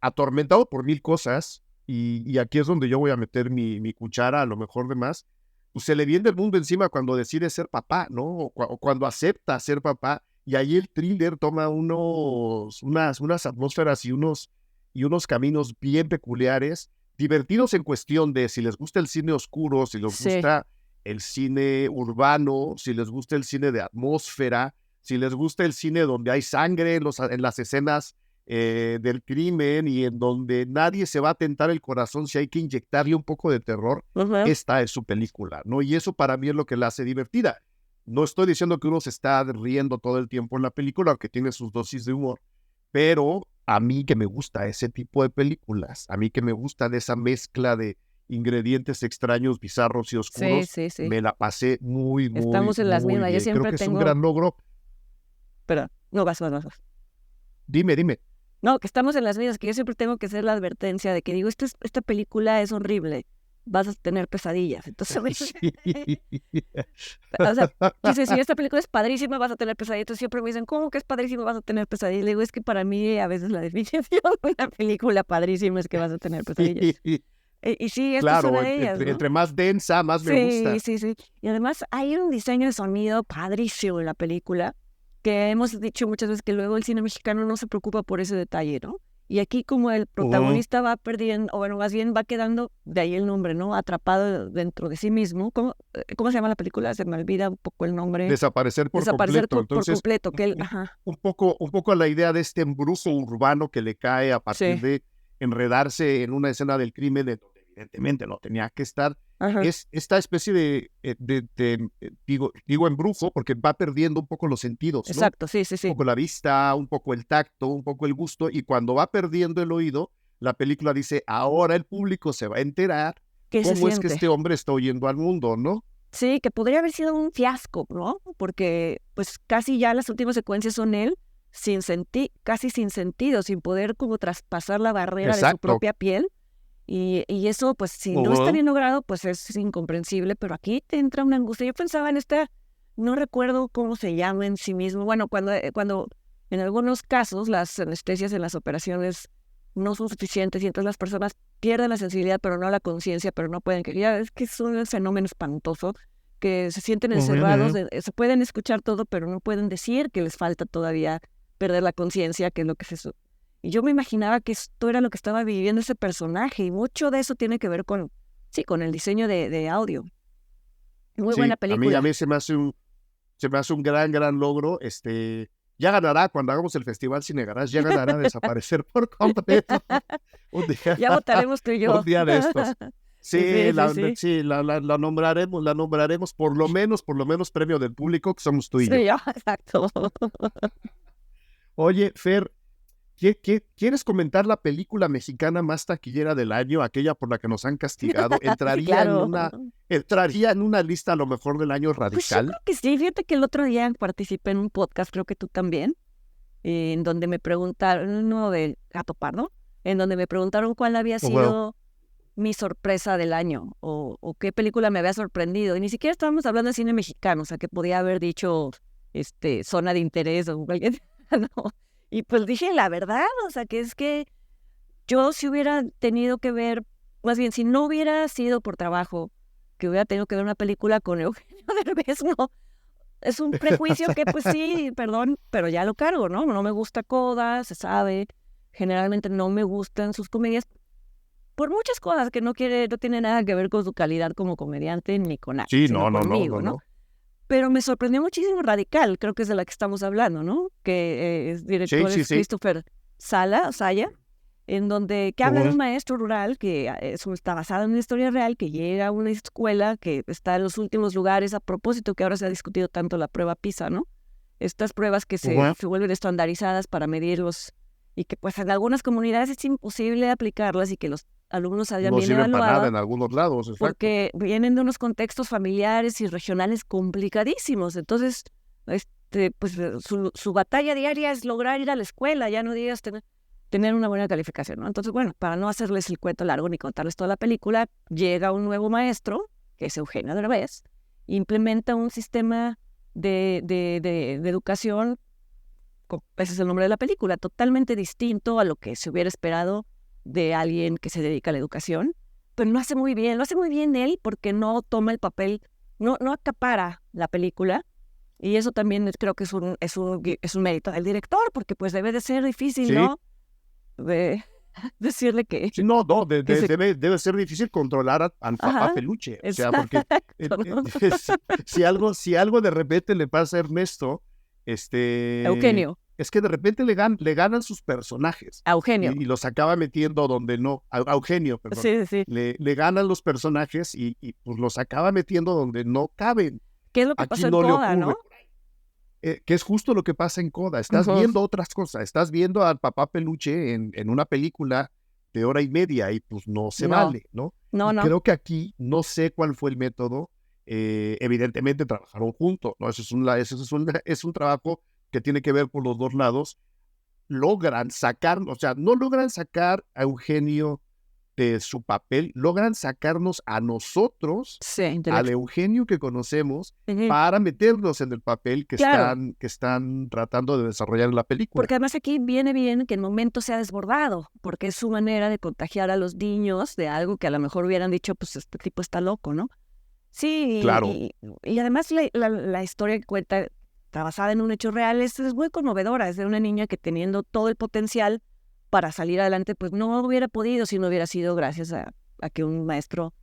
atormentado por mil cosas, y aquí es donde yo voy a meter mi cuchara, a lo mejor de más, pues se le viene el mundo encima cuando decide ser papá, ¿no? O cuando acepta ser papá, y ahí el thriller toma unas atmósferas y unos caminos bien peculiares, divertidos en cuestión de si les gusta el cine oscuro, si les Sí, gusta el cine urbano, si les gusta el cine de atmósfera, si les gusta el cine donde hay sangre en las escenas del crimen y en donde nadie se va a tentar el corazón si hay que inyectarle un poco de terror, ujú. esta es su película, ¿no? Y eso para mí es lo que la hace divertida. No estoy diciendo que uno se está riendo todo el tiempo en la película, aunque tiene sus dosis de humor, pero a mí que me gusta ese tipo de películas, a mí que me gusta de esa mezcla de ingredientes extraños, bizarros y Sí, oscuros, sí, sí. me la pasé muy, muy, Estamos en las muy mismas. Yo bien. Creo siempre que es un tengo, gran logro. pero no vas. Dime. No, que estamos en las mismas, que yo siempre tengo que hacer la advertencia de que digo, esta película es horrible, vas a tener pesadillas. Entonces, a veces, Sí. o sea, dice, si esta película es padrísima, vas a tener pesadillas. Entonces siempre me dicen, ¿cómo que es padrísima, vas a tener pesadillas? Le digo, es que para mí a veces la definición de una película padrísima es que vas a tener pesadillas. Y sí, esta es una Claro, de ellas, ¿no? entre más densa, más me Sí, gusta. sí, sí. Y además hay un diseño de sonido padrísimo en la película, que hemos dicho muchas veces que luego el cine mexicano no se preocupa por ese detalle, ¿no? Y aquí como el Ujú. protagonista va perdiendo, o bueno, más bien va quedando, de ahí el nombre, ¿no? Atrapado dentro de sí mismo. ¿Cómo se llama la película? Se me olvida un poco el nombre. Desaparecer por Desaparecer completo. por Entonces, completo, un, que él, un- ajá, un poco la idea de este embrujo urbano que le cae a partir sí, de enredarse en una escena del crimen de donde evidentemente no tenía que estar, ajá, es esta especie digo embrujo, porque va perdiendo un poco los sentidos, ¿no? exacto, sí, sí, Un sí. poco la vista, un poco el tacto, un poco el gusto, y cuando va perdiendo el oído, la película dice, ahora el público se va a enterar ¿Qué se cómo es que siente? este hombre está oyendo al mundo, ¿no? Sí, que podría haber sido un fiasco, ¿no? Porque pues casi ya las últimas secuencias son él casi sin sentido, sin poder como traspasar la barrera de su Exacto. propia piel. Y eso, pues, si no está bien logrado, pues es incomprensible, pero aquí te entra una angustia. Yo pensaba en no recuerdo cómo se llama en sí mismo. Bueno, cuando en algunos casos las anestesias en las operaciones no son suficientes y entonces las personas pierden la sensibilidad, pero no la conciencia, pero no pueden, que ya es que es un fenómeno espantoso, que se sienten encerrados, se pueden escuchar todo, pero no pueden decir que les falta todavía perder la conciencia, que es lo que y yo me imaginaba que esto era lo que estaba viviendo ese personaje, y mucho de eso tiene que ver con el diseño de audio. Muy buena película. A mí se me hace un gran logro. Ya ganará cuando hagamos el Festival Cine Garage, ya ganará desaparecer por completo. Ya votaremos tú y yo. Un día de estos. Sí, la nombraremos por lo menos premio del público, que somos tú y yo. Sí, exacto. Oye, Fer, ¿quieres comentar la película mexicana más taquillera del año, aquella por la que nos han castigado? ¿Entraría, en una lista a lo mejor del año radical? Pues yo creo que sí. Fíjate que el otro día participé en un podcast, creo que tú también, en donde me preguntaron, uno de Gato Pardo, en donde me preguntaron cuál había sido mi sorpresa del año o qué película me había sorprendido. Y ni siquiera estábamos hablando de cine mexicano, o sea, que podía haber dicho Zona de Interés o cualquier... no. Y pues dije la verdad, o sea, que es que yo si hubiera tenido que ver, más bien, si no hubiera sido por trabajo, que hubiera tenido que ver una película con Eugenio Derbez, no. Es un prejuicio que, pues sí, perdón, pero ya lo cargo, ¿no? No me gusta Coda, se sabe. Generalmente no me gustan sus comedias por muchas cosas que no tiene nada que ver con su calidad como comediante ni con nada. Sí, sino conmigo, ¿no? Pero me sorprendió muchísimo Radical, creo que es de la que estamos hablando, ¿no? Que es director es Christopher Saya, en donde que habla de un maestro rural que está basado en una historia real, que llega a una escuela que está en los últimos lugares, a propósito que ahora se ha discutido tanto la prueba PISA, ¿no? Estas pruebas que se vuelven estandarizadas para medirlos y que pues en algunas comunidades es imposible aplicarlas y que los alumnos hayan bien evaluados. Para nada en algunos lados, exacto. Porque vienen de unos contextos familiares y regionales complicadísimos. Entonces, pues su batalla diaria es lograr ir a la escuela, ya no digas tener una buena calificación, ¿no? Entonces, bueno, para no hacerles el cuento largo ni contarles toda la película, llega un nuevo maestro, que es Eugenio Derbez, implementa un sistema de educación, ese es el nombre de la película, totalmente distinto a lo que se hubiera esperado de alguien que se dedica a la educación, pero lo hace muy bien él porque no toma el papel, no acapara la película, y eso también creo que es un mérito del director, porque pues debe de ser difícil, ¿no? Decirle que... Sí, debe ser difícil controlar al papá peluche, o sea, porque si algo de repente le pasa a Ernesto, Eugenio. Es que de repente le ganan sus personajes. A Eugenio. Y los acaba metiendo donde no. A Eugenio, perdón. Sí. Le ganan los personajes y pues los acaba metiendo donde no caben. ¿Qué es lo que pasa en Coda, no? Que es justo lo que pasa en Coda. Estás viendo otras cosas. Estás viendo al papá peluche en una película de hora y media y pues no se vale, ¿no? No. Creo que aquí no sé cuál fue el método. Evidentemente trabajaron juntos, ¿no? Eso es un trabajo que tiene que ver por los dos lados. Logran sacar, o sea, no logran sacar a Eugenio de su papel, logran sacarnos a nosotros, al Eugenio que conocemos, para meternos en el papel que están tratando de desarrollar en la película. Porque además aquí viene bien que el momento sea desbordado, porque es su manera de contagiar a los niños de algo que a lo mejor hubieran dicho, pues este tipo está loco, ¿no? Sí, claro. Y además la historia que cuenta, está basada en un hecho real, es muy conmovedora. Es de una niña que teniendo todo el potencial para salir adelante, pues no hubiera podido si no hubiera sido gracias a que un maestro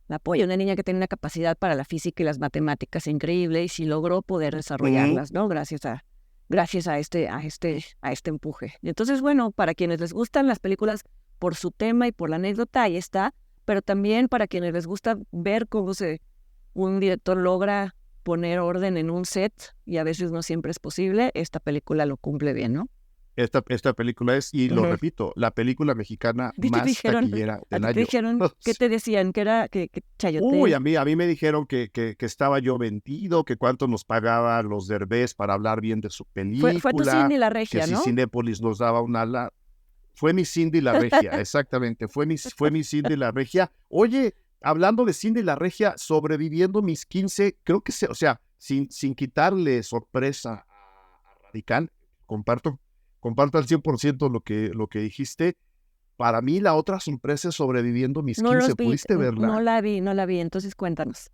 la apoye. Una niña que tiene una capacidad para la física y las matemáticas increíble y sí logró poder desarrollarlas, ¿no? Gracias a este empuje. Y entonces, bueno, para quienes les gustan las películas por su tema y por la anécdota, ahí está, pero también para quienes les gusta ver cómo un director logra poner orden en un set, y a veces no siempre es posible, esta película lo cumple bien, ¿no? Esta película es, y lo repito, la película mexicana más taquillera del año. ¿Te dijeron, qué te decían? ¿Que era que chayote? Uy, a mí me dijeron que estaba yo vendido, que cuánto nos pagaban los Derbez para hablar bien de su película. Fue tu cine La Regia, que ¿no? si Cinépolis nos daba una... Fue mi Cindy la Regia, exactamente. Fue mi Cindy la Regia. Oye, hablando de Cindy la Regia, sobreviviendo mis 15, creo que o sea, sin quitarle sorpresa a Radical, comparto al 100% lo que dijiste. Para mí la otra sorpresa es Sobreviviendo mis No 15. los vi, ¿Pudiste verla? no la vi, entonces cuéntanos.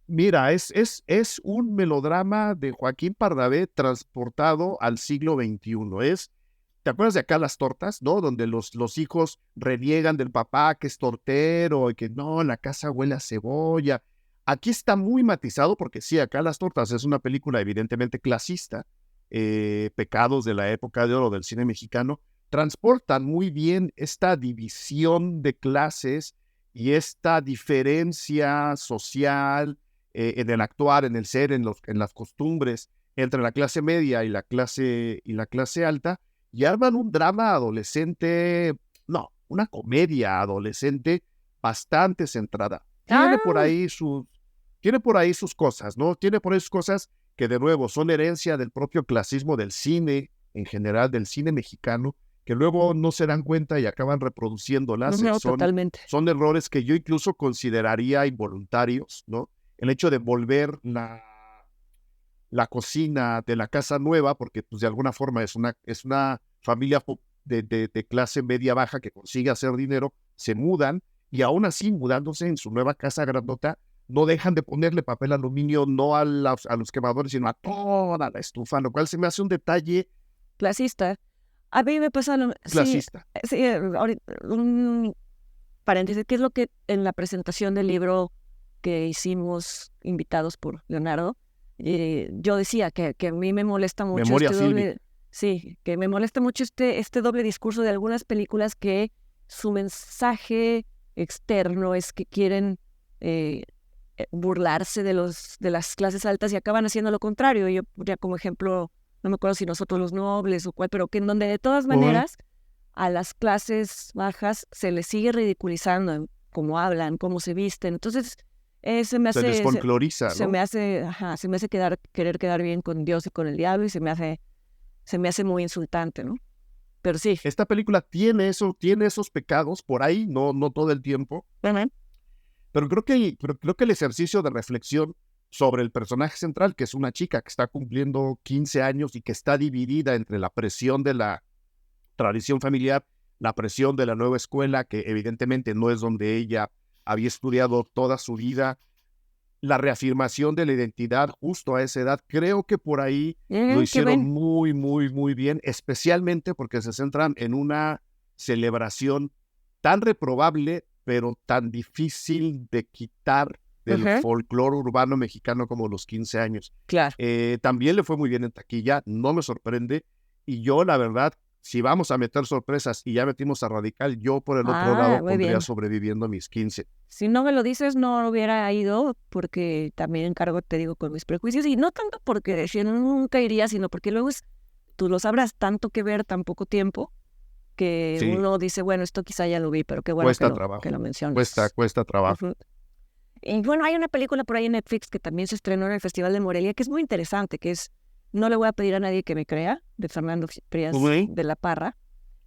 Mira, es un melodrama de Joaquín Pardavé transportado al siglo XXI. ¿Te acuerdas de Acá las tortas, no? Donde los hijos reniegan del papá que es tortero y que no, la casa huele a cebolla. Aquí está muy matizado porque sí, Acá las tortas es una película evidentemente clasista, pecados de la época de oro del cine mexicano, transportan muy bien esta división de clases y esta diferencia social en el actuar, en el ser, en las costumbres entre la clase media y la clase alta, y arman un drama adolescente, no, una comedia adolescente bastante centrada. Tiene por ahí sus cosas, ¿no? Tiene por ahí sus cosas que de nuevo son herencia del propio clasismo del cine, en general del cine mexicano, que luego no se dan cuenta y acaban reproduciéndolas. No, totalmente. Son errores que yo incluso consideraría involuntarios, ¿no? El hecho de volver la cocina de la casa nueva, porque pues de alguna forma es una familia de clase media baja que consigue hacer dinero, se mudan y aún así mudándose en su nueva casa grandota, no dejan de ponerle papel aluminio no a los quemadores, sino a toda la estufa, lo cual se me hace un detalle Clasista. A mí me pasa clasista. Sí, ahorita, un paréntesis, ¿qué es lo que en la presentación del libro que hicimos invitados por Leonardo, yo decía que a mí me molesta mucho Memoria que me molesta mucho este doble discurso de algunas películas que su mensaje externo es que quieren burlarse de las clases altas y acaban haciendo lo contrario. Yo ya como ejemplo, no me acuerdo si Nosotros los Nobles o cuál, pero que en donde de todas maneras a las clases bajas se les sigue ridiculizando en cómo hablan, cómo se visten. Entonces se me hace... Se les folcloriza, ¿no? Se me hace querer quedar bien con Dios y con el diablo y se me hace muy insultante, ¿no? Pero sí. Esta película tiene esos pecados por ahí, no todo el tiempo. Pero creo que el ejercicio de reflexión sobre el personaje central, que es una chica que está cumpliendo 15 años y que está dividida entre la presión de la tradición familiar, la presión de la nueva escuela, que evidentemente no es donde ella había estudiado toda su vida, la reafirmación de la identidad justo a esa edad. Creo que por ahí lo hicieron muy, muy, muy bien, especialmente porque se centran en una celebración tan reprobable, pero tan difícil de quitar del folclore urbano mexicano como los 15 años. Claro. También le fue muy bien en taquilla, no me sorprende, y yo la verdad, si vamos a meter sorpresas y ya metimos a Radical, yo por el otro lado pondría Sobreviviendo mis 15. Si no me lo dices, no hubiera ido, porque también encargo, te digo, con mis prejuicios, y no tanto porque decía nunca iría, sino porque luego tú lo sabrás, tanto que ver tan poco tiempo, que uno dice, bueno, esto quizá ya lo vi, pero qué bueno que lo mencionas. Cuesta trabajo. Y bueno, hay una película por ahí en Netflix que también se estrenó en el Festival de Morelia, que es muy interesante, que es No le voy a pedir a nadie que me crea, de Fernando Frías de la Parra,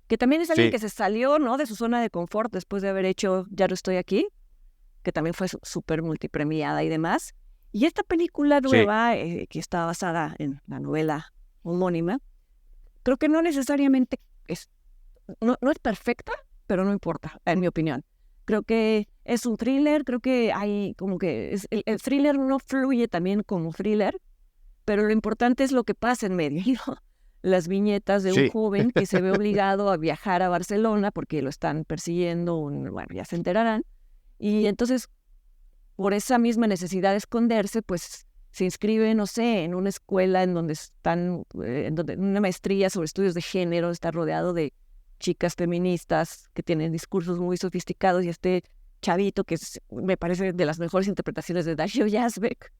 que también es alguien que se salió, ¿no?, de su zona de confort después de haber hecho Ya no estoy aquí, que también fue súper multipremiada y demás. Y esta película nueva, que está basada en la novela homónima, creo que no necesariamente no es perfecta, pero no importa, en mi opinión. Creo que es un thriller, creo que hay como que el thriller no fluye también como thriller, pero lo importante es lo que pasa en medio, ¿no? Las viñetas de un joven que se ve obligado a viajar a Barcelona porque lo están persiguiendo, bueno, ya se enterarán, y entonces por esa misma necesidad de esconderse, pues se inscribe, no sé, en una escuela en donde una maestría sobre estudios de género, está rodeado de chicas feministas que tienen discursos muy sofisticados, y este chavito que me parece de las mejores interpretaciones de Dashiell Yazbek,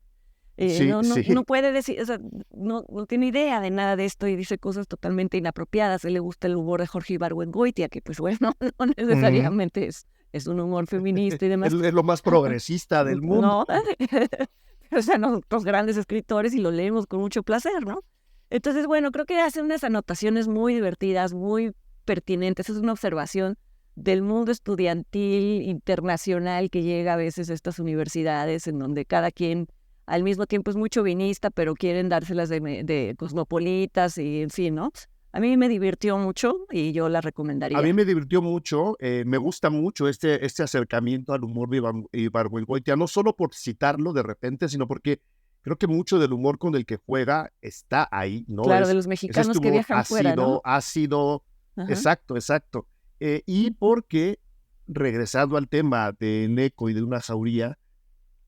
no puede decir, o sea, no tiene idea de nada de esto y dice cosas totalmente inapropiadas. A él le gusta el humor de Jorge Ibargüengoitia, que pues bueno, no necesariamente es un humor feminista y demás. Es lo más progresista del mundo. No, o sea, nosotros grandes escritores y lo leemos con mucho placer, ¿no? Entonces, bueno, creo que hace unas anotaciones muy divertidas, muy pertinente. Esa es una observación del mundo estudiantil internacional que llega a veces a estas universidades en donde cada quien al mismo tiempo es muy chauvinista, pero quieren dárselas de cosmopolitas y en fin, ¿no? A mí me divirtió mucho y yo la recomendaría. A mí me divirtió mucho, me gusta mucho este acercamiento al humor ibargüengoitia, no solo por citarlo de repente, sino porque creo que mucho del humor con el que juega está ahí, ¿no? Claro, de los mexicanos que viajan fuera, ¿no? Ácido, Ajá. exacto. Y porque, regresando al tema de Neko y de una jauría,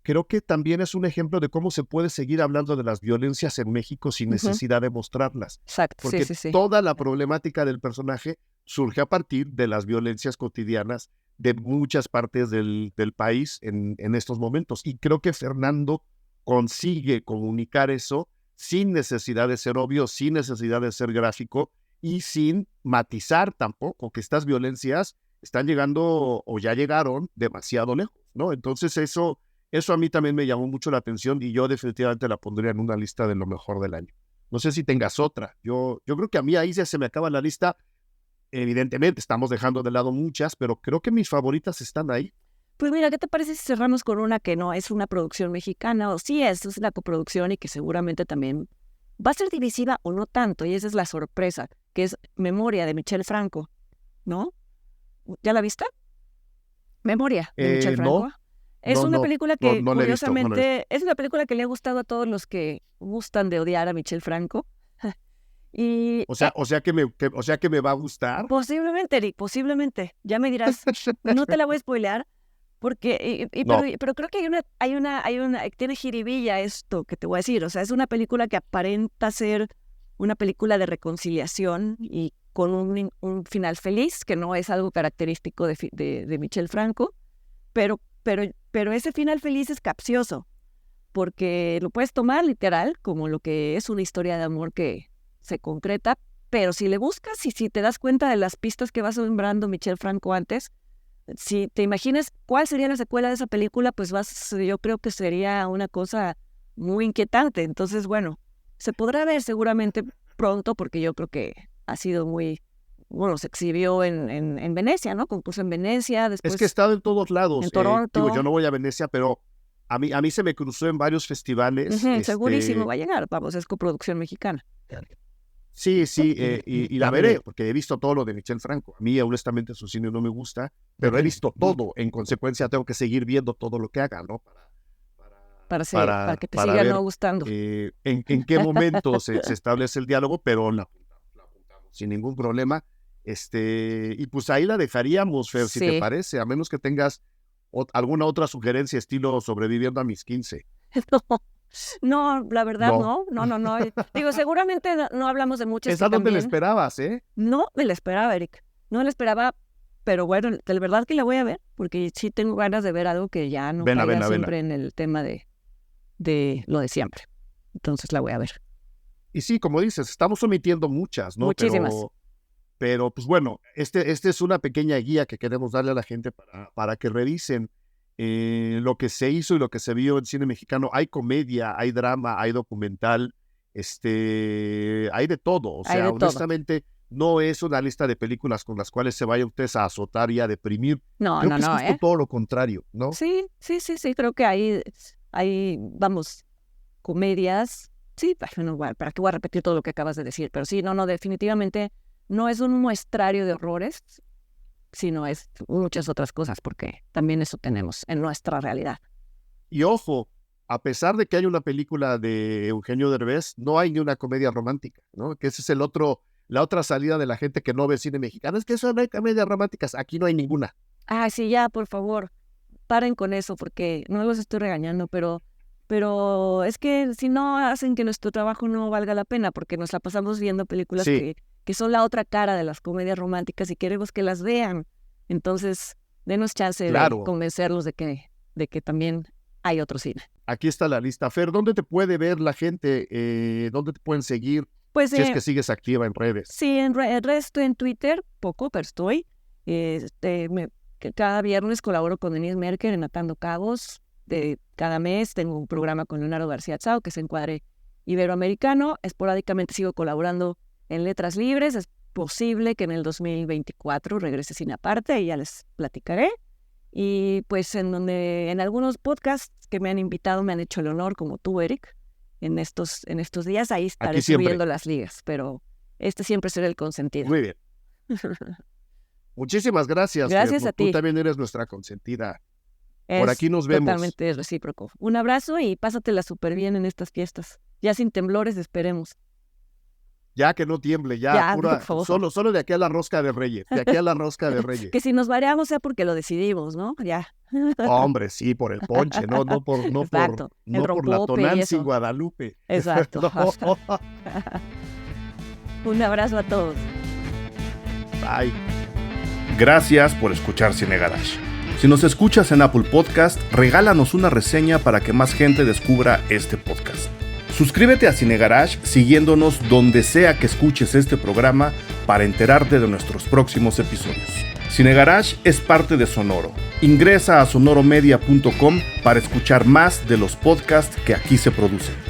creo que también es un ejemplo de cómo se puede seguir hablando de las violencias en México sin necesidad de mostrarlas. Exacto, Porque sí. toda la problemática del personaje surge a partir de las violencias cotidianas de muchas partes del país en estos momentos. Y creo que Fernando consigue comunicar eso sin necesidad de ser obvio, sin necesidad de ser gráfico y sin matizar tampoco que estas violencias están llegando o ya llegaron demasiado lejos, ¿no? Entonces eso a mí también me llamó mucho la atención y yo definitivamente la pondría en una lista de lo mejor del año. No sé si tengas otra. Yo creo que a mí ahí ya se me acaba la lista. Evidentemente estamos dejando de lado muchas, pero creo que mis favoritas están ahí. Pues mira, ¿qué te parece si cerramos con una que no es una producción mexicana? O sí es la coproducción y que seguramente también va a ser divisiva o no tanto, y esa es la sorpresa, que es Memoria de Michel Franco, ¿no? ¿Ya la viste? Memoria de Michel Franco. No, Es una película que, no la he visto, curiosamente, es una película que le ha gustado a todos los que gustan de odiar a Michel Franco. Y o sea que me va a gustar. posiblemente, Eric, posiblemente. Ya me dirás. No te la voy a spoilear, porque, No. pero creo que hay una, tiene jiribilla esto que te voy a decir. O sea, es una película que aparenta ser una película de reconciliación y con un final feliz, que no es algo característico de Michel Franco, pero ese final feliz es capcioso, porque lo puedes tomar literal como lo que es una historia de amor que se concreta, pero si le buscas y si te das cuenta de las pistas que va sembrando Michel Franco antes, si te imaginas cuál sería la secuela de esa película, pues yo creo que sería una cosa muy inquietante. Entonces, bueno, se podrá ver seguramente pronto, porque yo creo que ha sido se exhibió en Venecia, ¿no? Concurso en Venecia, después Es que he estado en todos lados. en Toronto. Yo no voy a Venecia, pero a mí se me cruzó en varios festivales. Segurísimo va a llegar, vamos, es coproducción mexicana. Sí, y la veré, porque he visto todo lo de Michel Franco. A mí, honestamente, su cine no me gusta, pero he visto todo. En consecuencia, tengo que seguir viendo todo lo que haga, ¿no? Para que te siga ver, no gustando. En qué momento se establece el diálogo, pero la apuntamos sin ningún problema. Y pues ahí la dejaríamos, Fer, si te parece, a menos que tengas alguna otra sugerencia estilo Sobreviviendo a mis 15. No, la verdad no. Digo, seguramente no hablamos de muchas. ¿Esa dónde la esperabas, No me la esperaba, Eric. No la esperaba, pero bueno, de verdad que la voy a ver, porque sí tengo ganas de ver algo que ya no caiga siempre en el tema de lo de siempre. Entonces la voy a ver. Y sí, como dices, estamos omitiendo muchas, ¿no? Muchísimas. Pero pues bueno, este es una pequeña guía que queremos darle a la gente para que revisen lo que se hizo y lo que se vio en cine mexicano. Hay comedia, hay drama, hay documental, hay de todo. O sea, honestamente, no es una lista de películas con las cuales se vaya usted a azotar y a deprimir. Creo que es justo todo lo contrario, ¿no? Sí, creo que hay, vamos, comedias. Sí, bueno, ¿para qué voy a repetir todo lo que acabas de decir? Pero sí, definitivamente no es un muestrario de horrores, sino es muchas otras cosas, porque también eso tenemos en nuestra realidad. Y ojo, a pesar de que hay una película de Eugenio Derbez, no hay ni una comedia romántica, ¿no? Que ese es la otra salida de la gente que no ve cine mexicano. Es que eso no hay comedias románticas, aquí no hay ninguna. Sí, ya, por favor, paren con eso, porque no los estoy regañando, pero es que si no hacen que nuestro trabajo no valga la pena, porque nos la pasamos viendo películas que son la otra cara de las comedias románticas y queremos que las vean. Entonces, denos chance de convencerlos de que también hay otro cine. Aquí está la lista. Fer, ¿dónde te puede ver la gente? ¿Dónde te pueden seguir? Pues, si es que sigues activa en redes. Sí, en redes estoy en Twitter, poco, pero estoy. Cada viernes colaboro con Denise Merker en Atando Cabos. Cada mes tengo un programa con Leonardo García Tsao, que es Encuadre Iberoamericano. Esporádicamente sigo colaborando en Letras Libres. posible que en el 2024 regrese Cine Aparte y ya les platicaré. Y pues en algunos podcasts que me han invitado me han hecho el honor, como tú, Eric, en estos días. Ahí estaré subiendo las ligas, pero este siempre será el consentido. Muy bien. Muchísimas gracias. Gracias a ti. Tú también eres nuestra consentida. Por aquí nos vemos. Totalmente recíproco. Un abrazo y pásatela súper bien en estas fiestas. Ya sin temblores, esperemos. Ya que no tiemble, ya pura, solo de aquí a la rosca de Reyes, Que si nos variamos sea porque lo decidimos, ¿no? Ya. Hombre, sí, por el ponche, no por la Tonantzin y Guadalupe. Exacto. No. Un abrazo a todos. Bye. Gracias por escuchar Cine Garage. Si nos escuchas en Apple Podcast, regálanos una reseña para que más gente descubra este podcast. Suscríbete a Cine Garage siguiéndonos donde sea que escuches este programa para enterarte de nuestros próximos episodios. Cine Garage es parte de Sonoro. Ingresa a sonoromedia.com para escuchar más de los podcasts que aquí se producen.